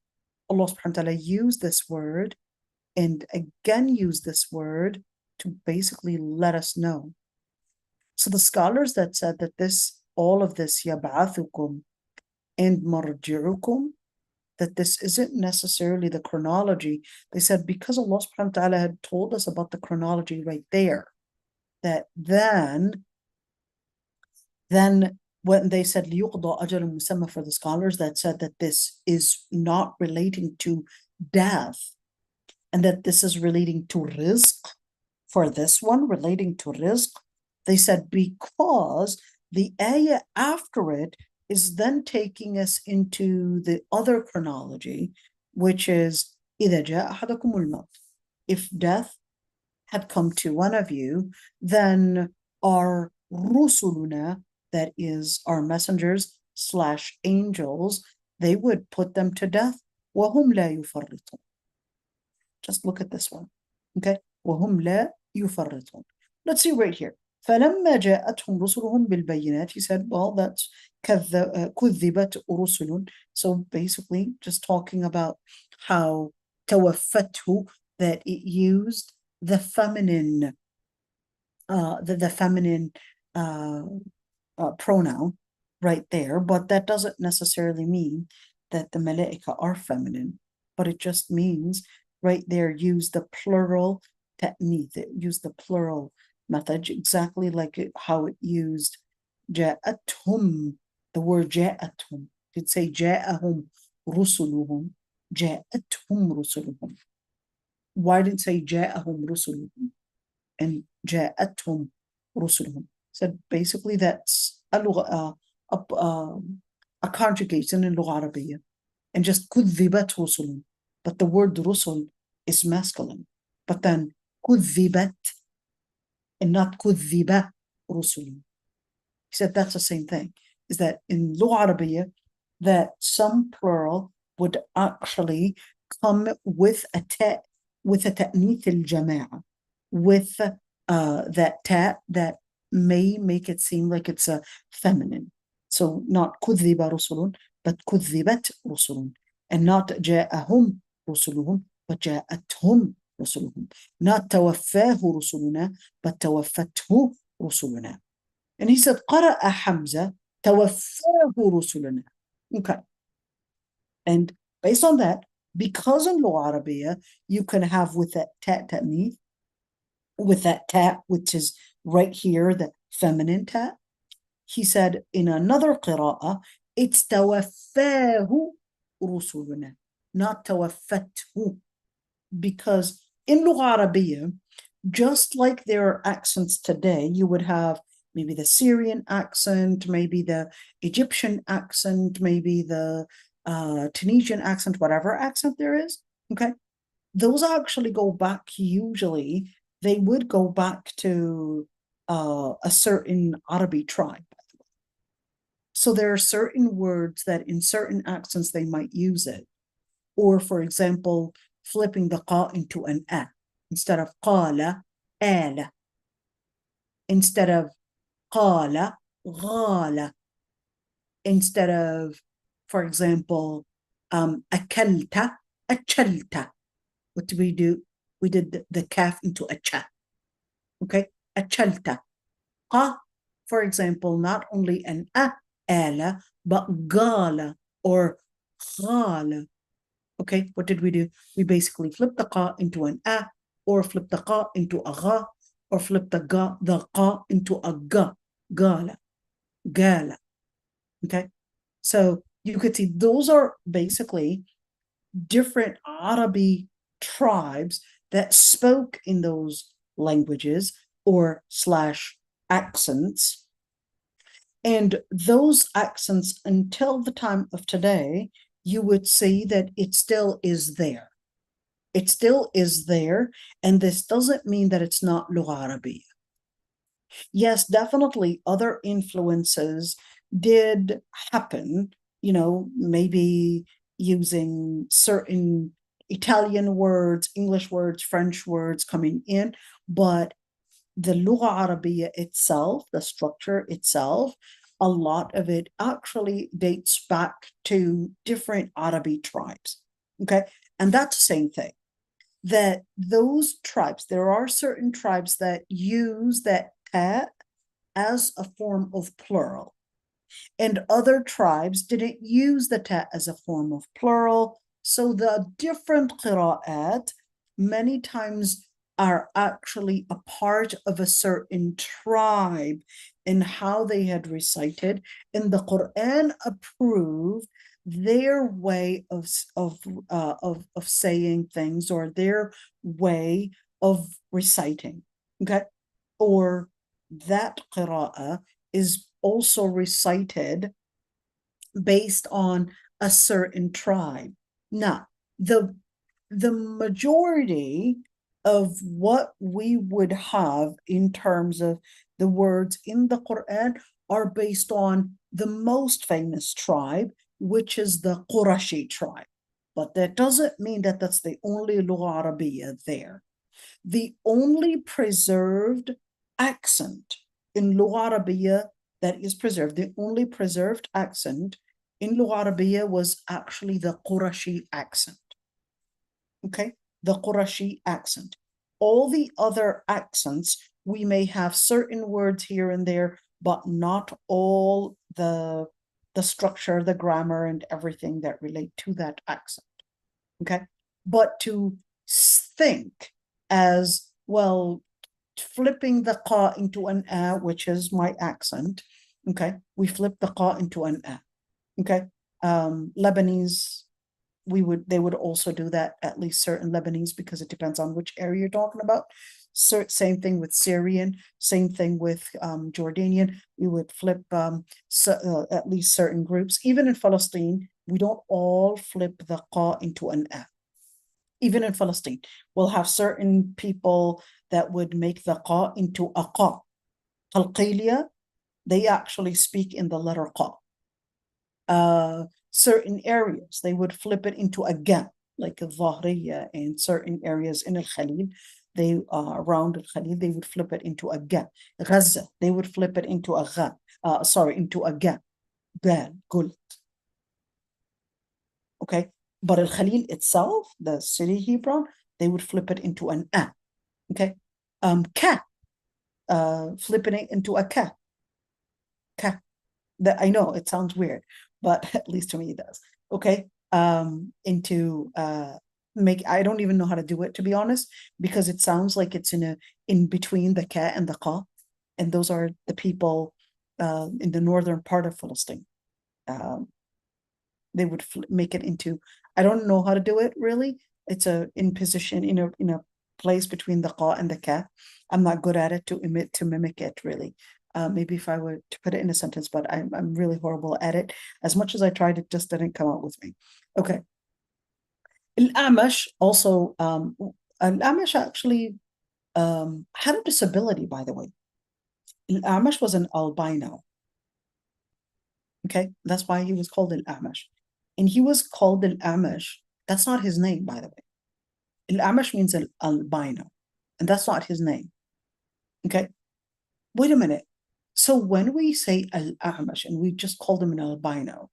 Allah subhanahu wa ta'ala used this word and again used this word to basically let us know. So the scholars that said that this, all of this, yab'athukum and marji'ukum, that this isn't necessarily the chronology. They said because Allah subhanahu wa ta'ala had told us about the chronology right there, that then when they said لِيُقْضَى أَجَلٌ مُسَمَّى, for the scholars that said that this is not relating to death and that this is relating to rizq, for this one relating to rizq, they said because the ayah after it is then taking us into the other chronology, which is إِذَا جَاءَ أَحَدَكُمُ الْمَوْتِ, if death had come to one of you, then our rusuluna, that is our messengers / angels, they would put them to death. وَهُمْ لَا يُفَرِّطُونَ. Just look at this one. Okay? وَهُمْ لَا يُفَرِّطُونَ. Let's see right here. فَلَمَّا جَاءَتْهُمْ رُسُلُهُم بِالْبَيِّنَاتِ. He said, well, that's كُذِّبَتْ رُسُلٌ. So basically, just talking about how توفته, that it used the feminine, the feminine pronoun right there, but that doesn't necessarily mean that the malaika are feminine, but it just means right there use the plural ta'nith. It used the plural method, exactly like how it used جاءتهم, the word جاءتهم. You could say جاءهم رسلهم, جاءتهم رسلهم. Why didn't it say جاءهم رسلهم and جاءتهم رسلهم? So basically that's a conjugation in اللغة العربية, and just كذبت رسل, but the word رسل is masculine, but then كذبت and not كذب رسل. He said that's the same thing, is that in اللغة العربية that some plural would actually come with a ta'nith al-jama'a, with that ta that may make it seem like it's a feminine. So not كذب رسل, but كذبت رسل, and not جاءهم رسلهم, but جاءتهم رسلهم. Not توفاه رسلنا, but توفته رسلنا. And he said قرأ حمزة توفاه رسلنا. Okay. And based on that, because in Lugha Arabiya, you can have with that ta'nith, with that ta, which is right here, the feminine ta. He said in another qira'ah, it's tawaffahu rusuluna, not tawaffathu. Because in Lugha Arabiya, just like there are accents today, you would have maybe the Syrian accent, maybe the Egyptian accent, maybe the Tunisian accent, whatever accent there is, okay? Those actually go back, usually, they would go back to a certain Arabic tribe. So there are certain words that in certain accents they might use it. Or, for example, flipping the qa into an a. Instead of qala, ala. Instead of qala, ghala. Instead of, for example, akalta, achalta. What did we do? We did the kaf into a cha. Okay? Achalta. Qa, for example, not only an a, ala, but gala or ghala. Okay, what did we do? We basically flipped the qa into an a, or flipped the qa into a gha, or flipped the qa into a ga, gala, gala. Okay, so you could see those are basically different Arabic tribes that spoke in those languages or / accents. And those accents, until the time of today, you would see that it still is there. It still is there, and this doesn't mean that it's not Lugha Arabiya. Yes, definitely other influences did happen, you know, maybe using certain Italian words, English words, French words coming in, but the Lugha Arabiya itself, the structure itself, a lot of it actually dates back to different Arabic tribes. Okay, and that's the same thing. That those tribes, there are certain tribes that use that ta as a form of plural, and other tribes didn't use the ta as a form of plural. So the different qira'at many times are actually a part of a certain tribe in how they had recited, and the Quran approved their way of saying things, or their way of reciting. Okay, or that qira'ah is also recited based on a certain tribe. Now, the majority of what we would have in terms of the words in the Quran are based on the most famous tribe, which is the Qurashi tribe. But that doesn't mean that that's the only Lugha Arabiya there. The only preserved accent in Lugha Arabiya that is preserved, the only preserved accent in Lugha Arabiya was actually the Qurashi accent. Okay, the Qurashi accent. All the other accents, we may have certain words here and there, but not all the structure, the grammar, and everything that relate to that accent. Okay, but to think as Well, flipping the qa into an a, which is my accent. Okay, we flip the qa into an a. Okay, Lebanese, they would also do that, at least certain Lebanese, because it depends on which area you're talking about. So same thing with Syrian, same thing with Jordanian. We would flip at least certain groups. Even in Palestine, we don't all flip the qa into an a. Even in Palestine, we'll have certain people that would make the qa into a qa. Qalqiliya, they actually speak in the letter qa. Certain areas, they would flip it into a ga, like al-Dhahriya, and certain areas in al-Khalil, they around al-Khalil, they would flip it into a ga. Gaza, they would flip it into a ga, into a ga. Bad, good. Okay, but al-Khalil itself, the city Hebron, they would flip it into an a. Okay, ka, flipping it into a ka. Ka. That I know it sounds weird, but at least to me it does. Okay, into I don't even know how to do it, to be honest, because it sounds like it's in between the ka and the qa, and those are the people in the northern part of Palestine. They would make it into, I don't know how to do it really. It's in position in a place between the qa and the ka. I'm not good at it to mimic it really. Maybe if I were to put it in a sentence, but I'm really horrible at it. As much as I tried, it just didn't come out with me. Okay. Al-Amash also, Al-Amash actually had a disability, by the way. Al-Amash was an albino. Okay, that's why he was called Al-Amash. And he was called Al-Amash. That's not his name, by the way. Al-Amash means an albino, and that's not his name. Okay, wait a minute. So when we say Al-Amash and we just called him an albino,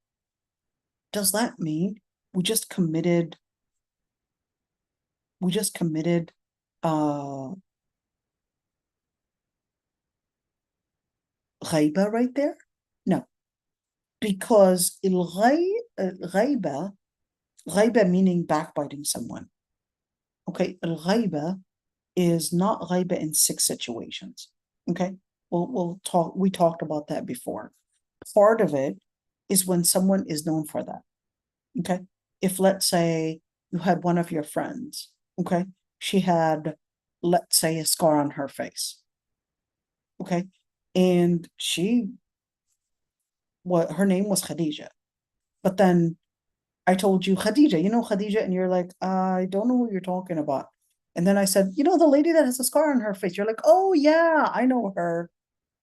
does that mean we just committed ghaiba right there? No, because ghaiba meaning backbiting someone. Okay, al-ghaiba is not ghaiba in 6 situations. Okay, we talked about that before. Part of it is when someone is known for that. Okay, if let's say you had one of your friends, okay, she had, let's say, a scar on her face. Okay, and her name was Khadija, but then I told you Khadija, Khadija, and you're like, I don't know who you're talking about. And then I said, the lady that has a scar on her face. You're like, oh yeah, I know her.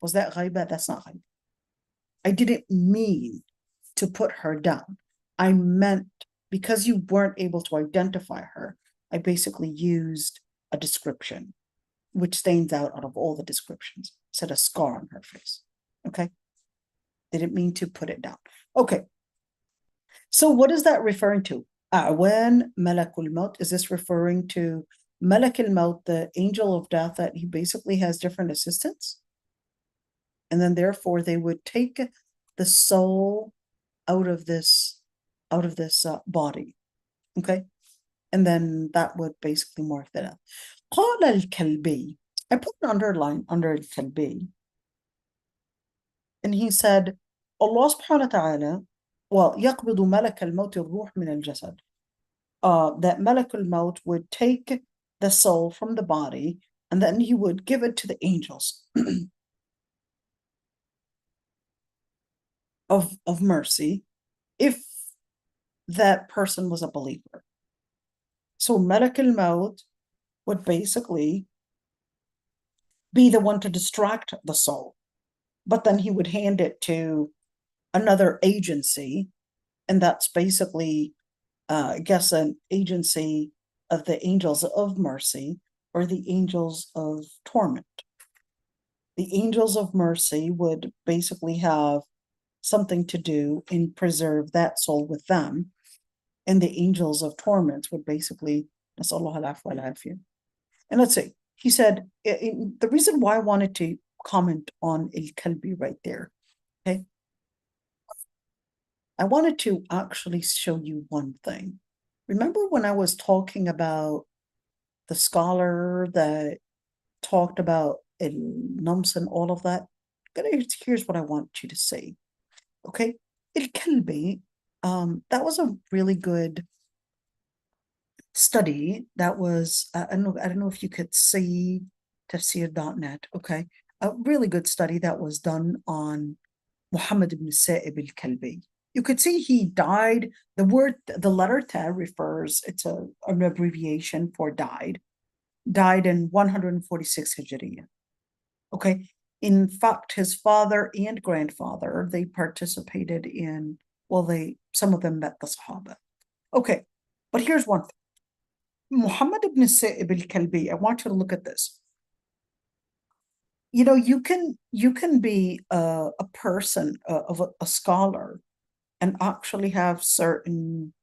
Was that ghaiba? That's not ghaiba. I didn't mean to put her down. I meant because you weren't able to identify her, I basically used a description, which stands out of all the descriptions. Said a scar on her face. Okay. Didn't mean to put it down. Okay. So what is that referring to? When Malakul Maut, is this referring to Malak al-Maut, the angel of death, that he basically has different assistants? And then therefore they would take the soul out of this body. Okay? And then that would basically morph that up. قال الكلبي, I put an underline under الكلبي. And he said, Allah subhanahu wa ta'ala, يقبض ملك الموت الروح من الجسد. That Malak al-Maut would take the soul from the body and then he would give it to the angels of mercy if that person was a believer. So Malak al-Maut would basically be the one to distract the soul, but then he would hand it to another agency, and that's basically I guess an agency of the angels of mercy or the angels of torment. The angels of mercy would basically have something to do and preserve that soul with them, and the angels of torment would basically, and let's see, he said, the reason why I wanted to comment on al-Kalbi right there, okay, I wanted to actually show you one thing. Remember when I was talking about the scholar that talked about nums and all of that, here's what I want you to say. Okay, الكلبي, that was a really good study. That was I don't know if you could see tafseer.net. Okay, a really good study that was done on Muhammad ibn Sa'ib al-Kalbi. You could see he died. The letter ta refers, it's an abbreviation for died in 146 Hijriya. Okay. In fact, his father and grandfather, they participated in, well, some of them met the Sahaba. Okay. But here's one thing. Muhammad ibn Sa'ib al-Kalbi, I want you to look at this. You know, you can be a person of a scholar and actually have certain,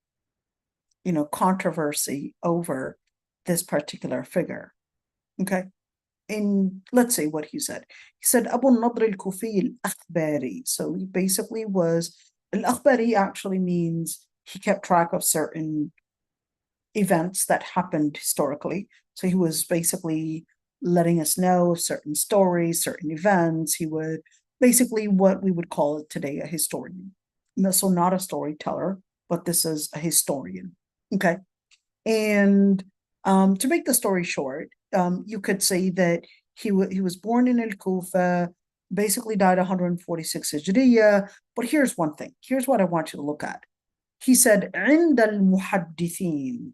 controversy over this particular figure. Okay. In, let's say what he said. He said, Abu Nadr al-Kufi al-Akhbari. So he basically was, al-Akhbari actually means he kept track of certain events that happened historically. So he was basically letting us know certain stories, certain events. He would basically what we would call it today a historian. So not a storyteller, but this is a historian. Okay. And to make the story short, you could say that he was born in Al-Kufa, basically died 146 Hijriya. But here's one thing. Here's what I want you to look at. He said, عند المحدثين,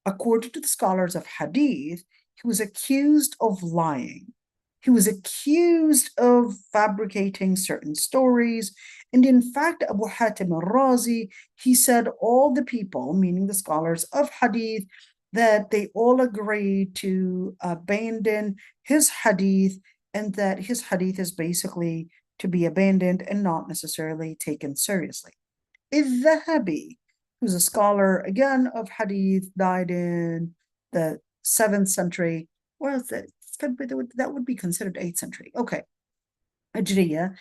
according to the scholars of Hadith, he was accused of lying. He was accused of fabricating certain stories. And in fact, Abu Hatim al-Razi, he said all the people, meaning the scholars of Hadith, that they all agreed to abandon his Hadith, and that his Hadith is basically to be abandoned and not necessarily taken seriously. al-Dhahabi, who's a scholar, again, of Hadith, died in the 7th century. Well, that would be considered 8th century. Okay. Hijriya.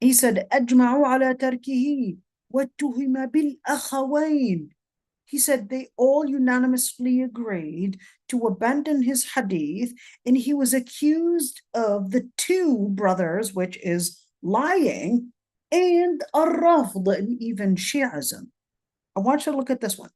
He said, أجمعوا على تركه واتهم بالأخوين. He said they all unanimously agreed to abandon his hadith, and he was accused of the two brothers, which is lying, and ar-rafd, and even Shi'ism. I want you to look at this one.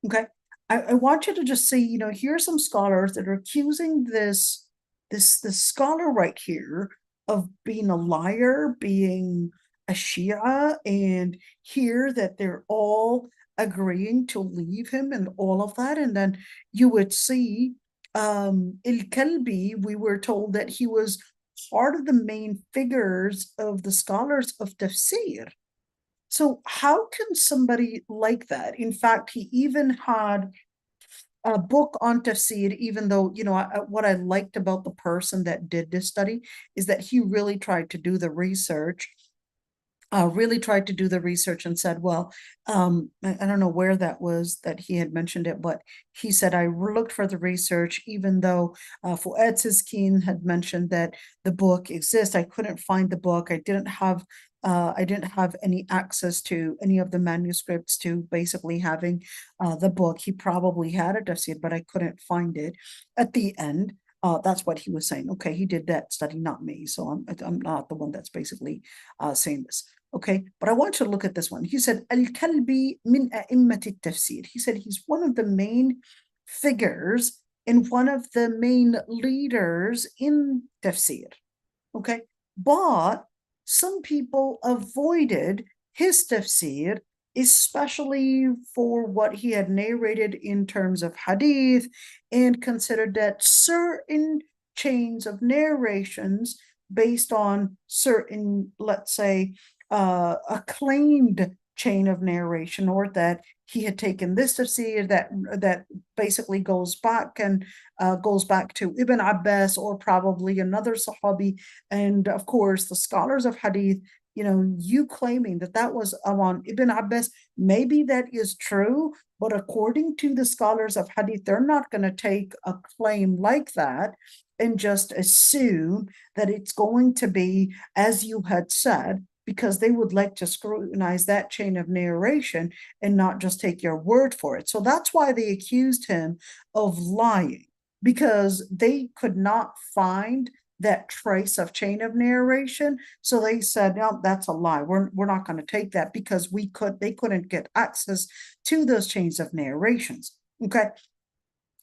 Okay. I want you to just see, here are some scholars that are accusing this scholar right here of being a liar, being a Shia, and here that they're all agreeing to leave him and all of that. And then you would see al-Kalbi, we were told that he was part of the main figures of the scholars of Tafseer. So how can somebody like that? In fact, he even had a book on tafsir, even though, what I liked about the person that did this study is that he really tried to do the research, and said, well, I don't know where that was that he had mentioned it, but he said, I looked for the research, even though Fuad Siskin had mentioned that the book exists. I couldn't find the book. I didn't have any access to any of the manuscripts to basically having the book. He probably had a tafsir, but I couldn't find it. At the end, that's what he was saying. Okay, he did that study, not me. So I'm not the one that's basically saying this. Okay, but I want you to look at this one. He said, Al-Kalbi min a'immati tafsir. He said he's one of the main figures and one of the main leaders in tafsir. Okay, but some people avoided his tafsir, especially for what he had narrated in terms of hadith, and considered that certain chains of narrations based on certain, let's say, acclaimed chain of narration, or that he had taken this tafsir that basically goes back to Ibn Abbas or probably another Sahabi. And of course, the scholars of hadith, you claiming that was on Ibn Abbas, maybe that is true, but according to the scholars of hadith, they're not going to take a claim like that and just assume that it's going to be as you had said, because they would like to scrutinize that chain of narration and not just take your word for it. So that's why they accused him of lying. because they could not find that trace of chain of narration. So they said, no, that's a lie. We're not going to take that because they couldn't get access to those chains of narrations. Okay.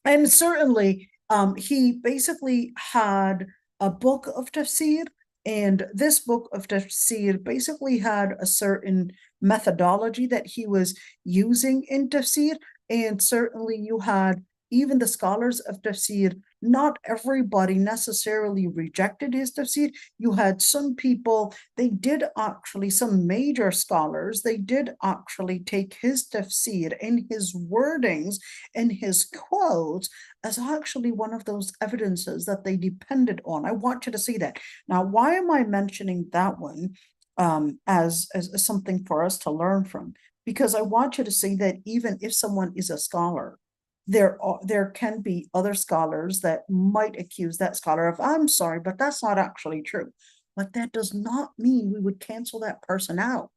And certainly he basically had a book of tafsir, and this book of tafsir basically had a certain methodology that he was using in tafsir. And certainly you had even the scholars of tafsir, not everybody necessarily rejected his tafsir. You had some people, they did actually, some major scholars, they did actually take his tafsir and his wordings and his quotes as actually one of those evidences that they depended on. I want you to see that. Now, why am I mentioning that one as something for us to learn from? Because I want you to see that even if someone is a scholar, there can be other scholars that might accuse that scholar of, I'm sorry, but that's not actually true. But that does not mean we would cancel that person out.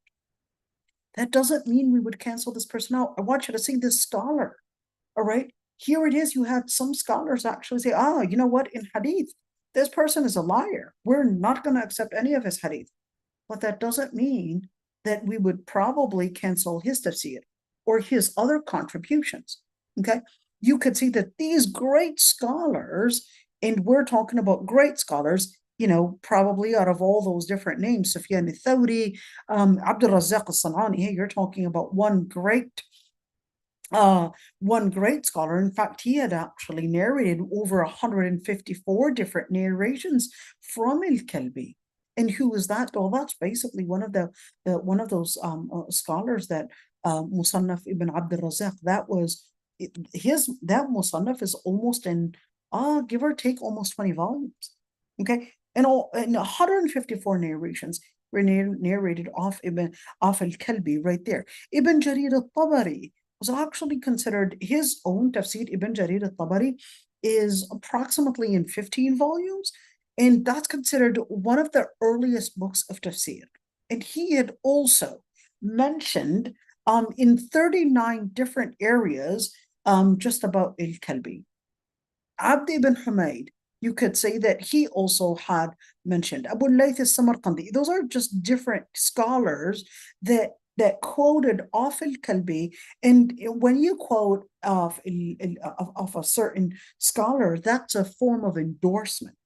That doesn't mean we would cancel this person out. I want you to see this scholar. All right. Here it is. You had some scholars actually say, oh, you know what? In hadith, this person is a liar. We're not going to accept any of his hadith. But that doesn't mean that we would probably cancel his tafsir or his other contributions. Okay. You could see that these great scholars, and we're talking about great scholars, probably out of all those different names, Sufyan al-Thawri, Abdul Razzaq al-San'ani, you're talking about one great scholar. In fact, he had actually narrated over 154 different narrations from al-Kalbi. And who was that? Well, that's basically one of those scholars that Musannaf ibn Abdul Razak. That Musannaf is almost in give or take almost 20 volumes. Okay, and 154 narrations were narrated off al-Kalbi right there. Ibn Jarir al-Tabari was actually considered, his own tafsir, Ibn Jarir al-Tabari, is approximately in 15 volumes, and that's considered one of the earliest books of tafsir. And he had also mentioned in 39 different areas just about al-Kalbi. Abd ibn Humayd, you could say that he also had mentioned Abu Layth al-Samarqandi. Those are just different scholars that quoted off al-Kalbi. And when you quote off a certain scholar, that's a form of endorsement.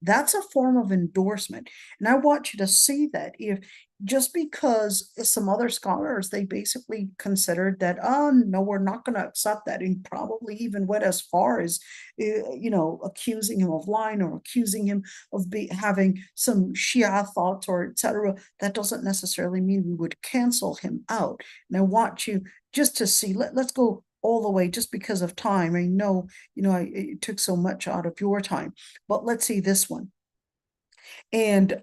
That's a form of endorsement. And I want you to see that if just because some other scholars, they basically considered that, oh, no, we're not going to accept that, and probably even went as far as, accusing him of lying or accusing him of having some Shia thoughts or etc. That doesn't necessarily mean we would cancel him out. And I want you just to see, let's go all the way just because of time. I know, it took so much out of your time, but let's see this one. And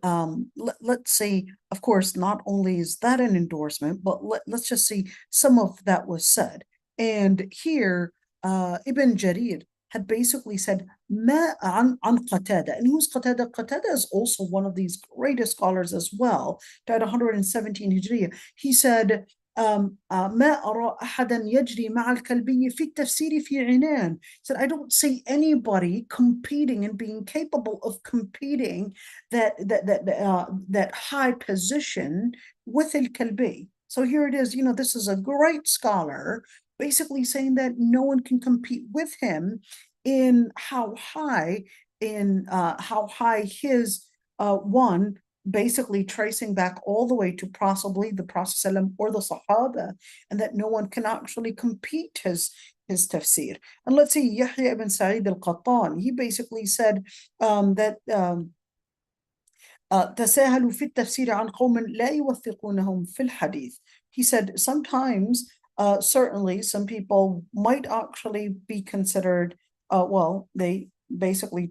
let's see, of course, not only is that an endorsement, but let's just see some of that was said. And here, Ibn Jarir had basically said, Ma an Qatada. And who's Qatada? Qatada is also one of these greatest scholars as well, died 117 Hijriya. He said, ما أرى أحدا يجري مع الكلبي في التفسير في عنان. Said, I don't see anybody competing and being capable of competing that high position with al-Kalbi. So here it is, this is a great scholar basically saying that no one can compete with him in how high his one, basically tracing back all the way to possibly the Prophet or the Sahaba, and that no one can actually compete his tafsir. And let's see, Yahya ibn Sa'id al-Qattan, he basically said that تساهلوا في التفسير عن قوم لا يوثقونهم في الحديث. He said sometimes, certainly some people might actually be considered, they basically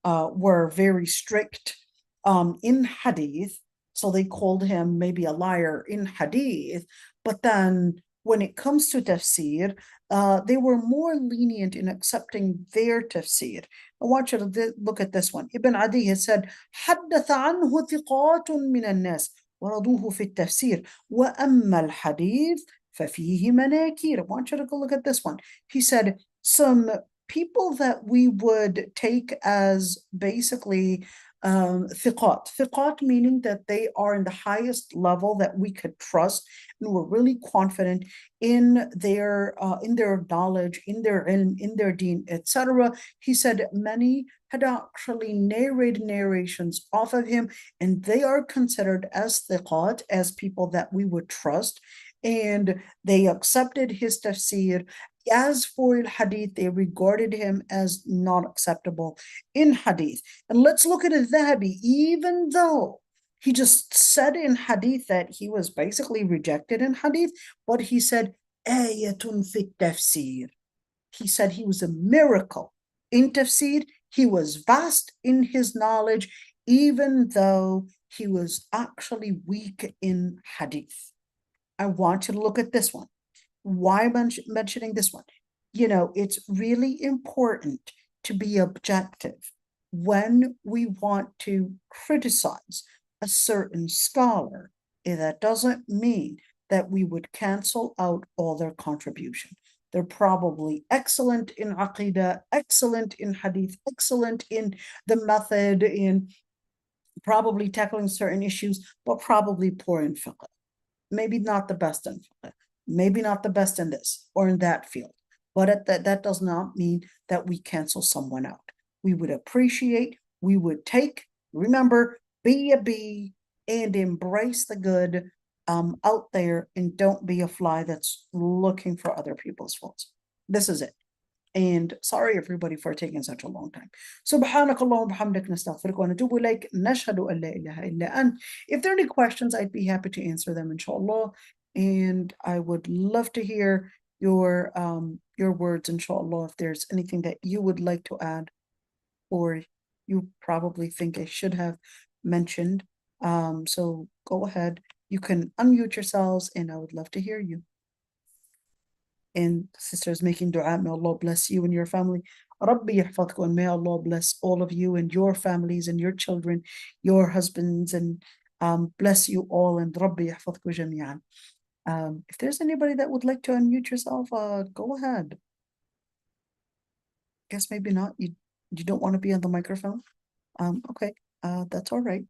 were very strict in hadith, so they called him maybe a liar in hadith. But then when it comes to tafsir, they were more lenient in accepting their tafsir. I want you to look at this one. Ibn Adi has said, حدث عنه ثقات من الناس ورضوه في التفسير وأما الحديث ففيه مناكير. I want you to go look at this one. He said, some people that we would take as basically thiqat. Thiqat meaning that they are in the highest level that we could trust, and we're really confident in their knowledge, in their ilm, in their deen, etc. He said many had actually narrated narrations off of him, and they are considered as thiqat, as people that we would trust, and they accepted his tafsir. As for hadith, they regarded him as not acceptable in hadith. And let's look at al-Dhahabi. Even though he just said in hadith that he was basically rejected in hadith, but he said ayatun fit tafsir. He said he was a miracle in tafsir. He was vast in his knowledge, even though he was actually weak in hadith. I want you to look at this one. Why am I mentioning this one? You know, it's really important to be objective when we want to criticize a certain scholar. That doesn't mean that we would cancel out all their contribution. They're probably excellent in aqidah, excellent in hadith, excellent in the method, in probably tackling certain issues, but probably poor in fiqh. Maybe not the best in fiqh, maybe not the best in this or in that field, but that does not mean that we cancel someone out. We would appreciate, we would take, remember, be a bee and embrace the good out there, and don't be a fly that's looking for other people's faults. This is it. And sorry everybody for taking such a long time. سبحانك اللهم وبحمدك نستغفرك ونتوب إليك نشهد أن لا إله إلا أنت. If there are any questions, I'd be happy to answer them, inshallah. And I would love to hear your words, inshallah, if there's anything that you would like to add, or you probably think I should have mentioned. So go ahead. You can unmute yourselves, and I would love to hear you. And sisters making dua, may Allah bless you and your family. Rabbi yahfadku, and may Allah bless all of you and your families and your children, your husbands, and bless you all, and Rabbi yahfadku jami'an. If there's anybody that would like to unmute yourself, go ahead. Guess maybe not. You don't want to be on the microphone. Okay, that's all right.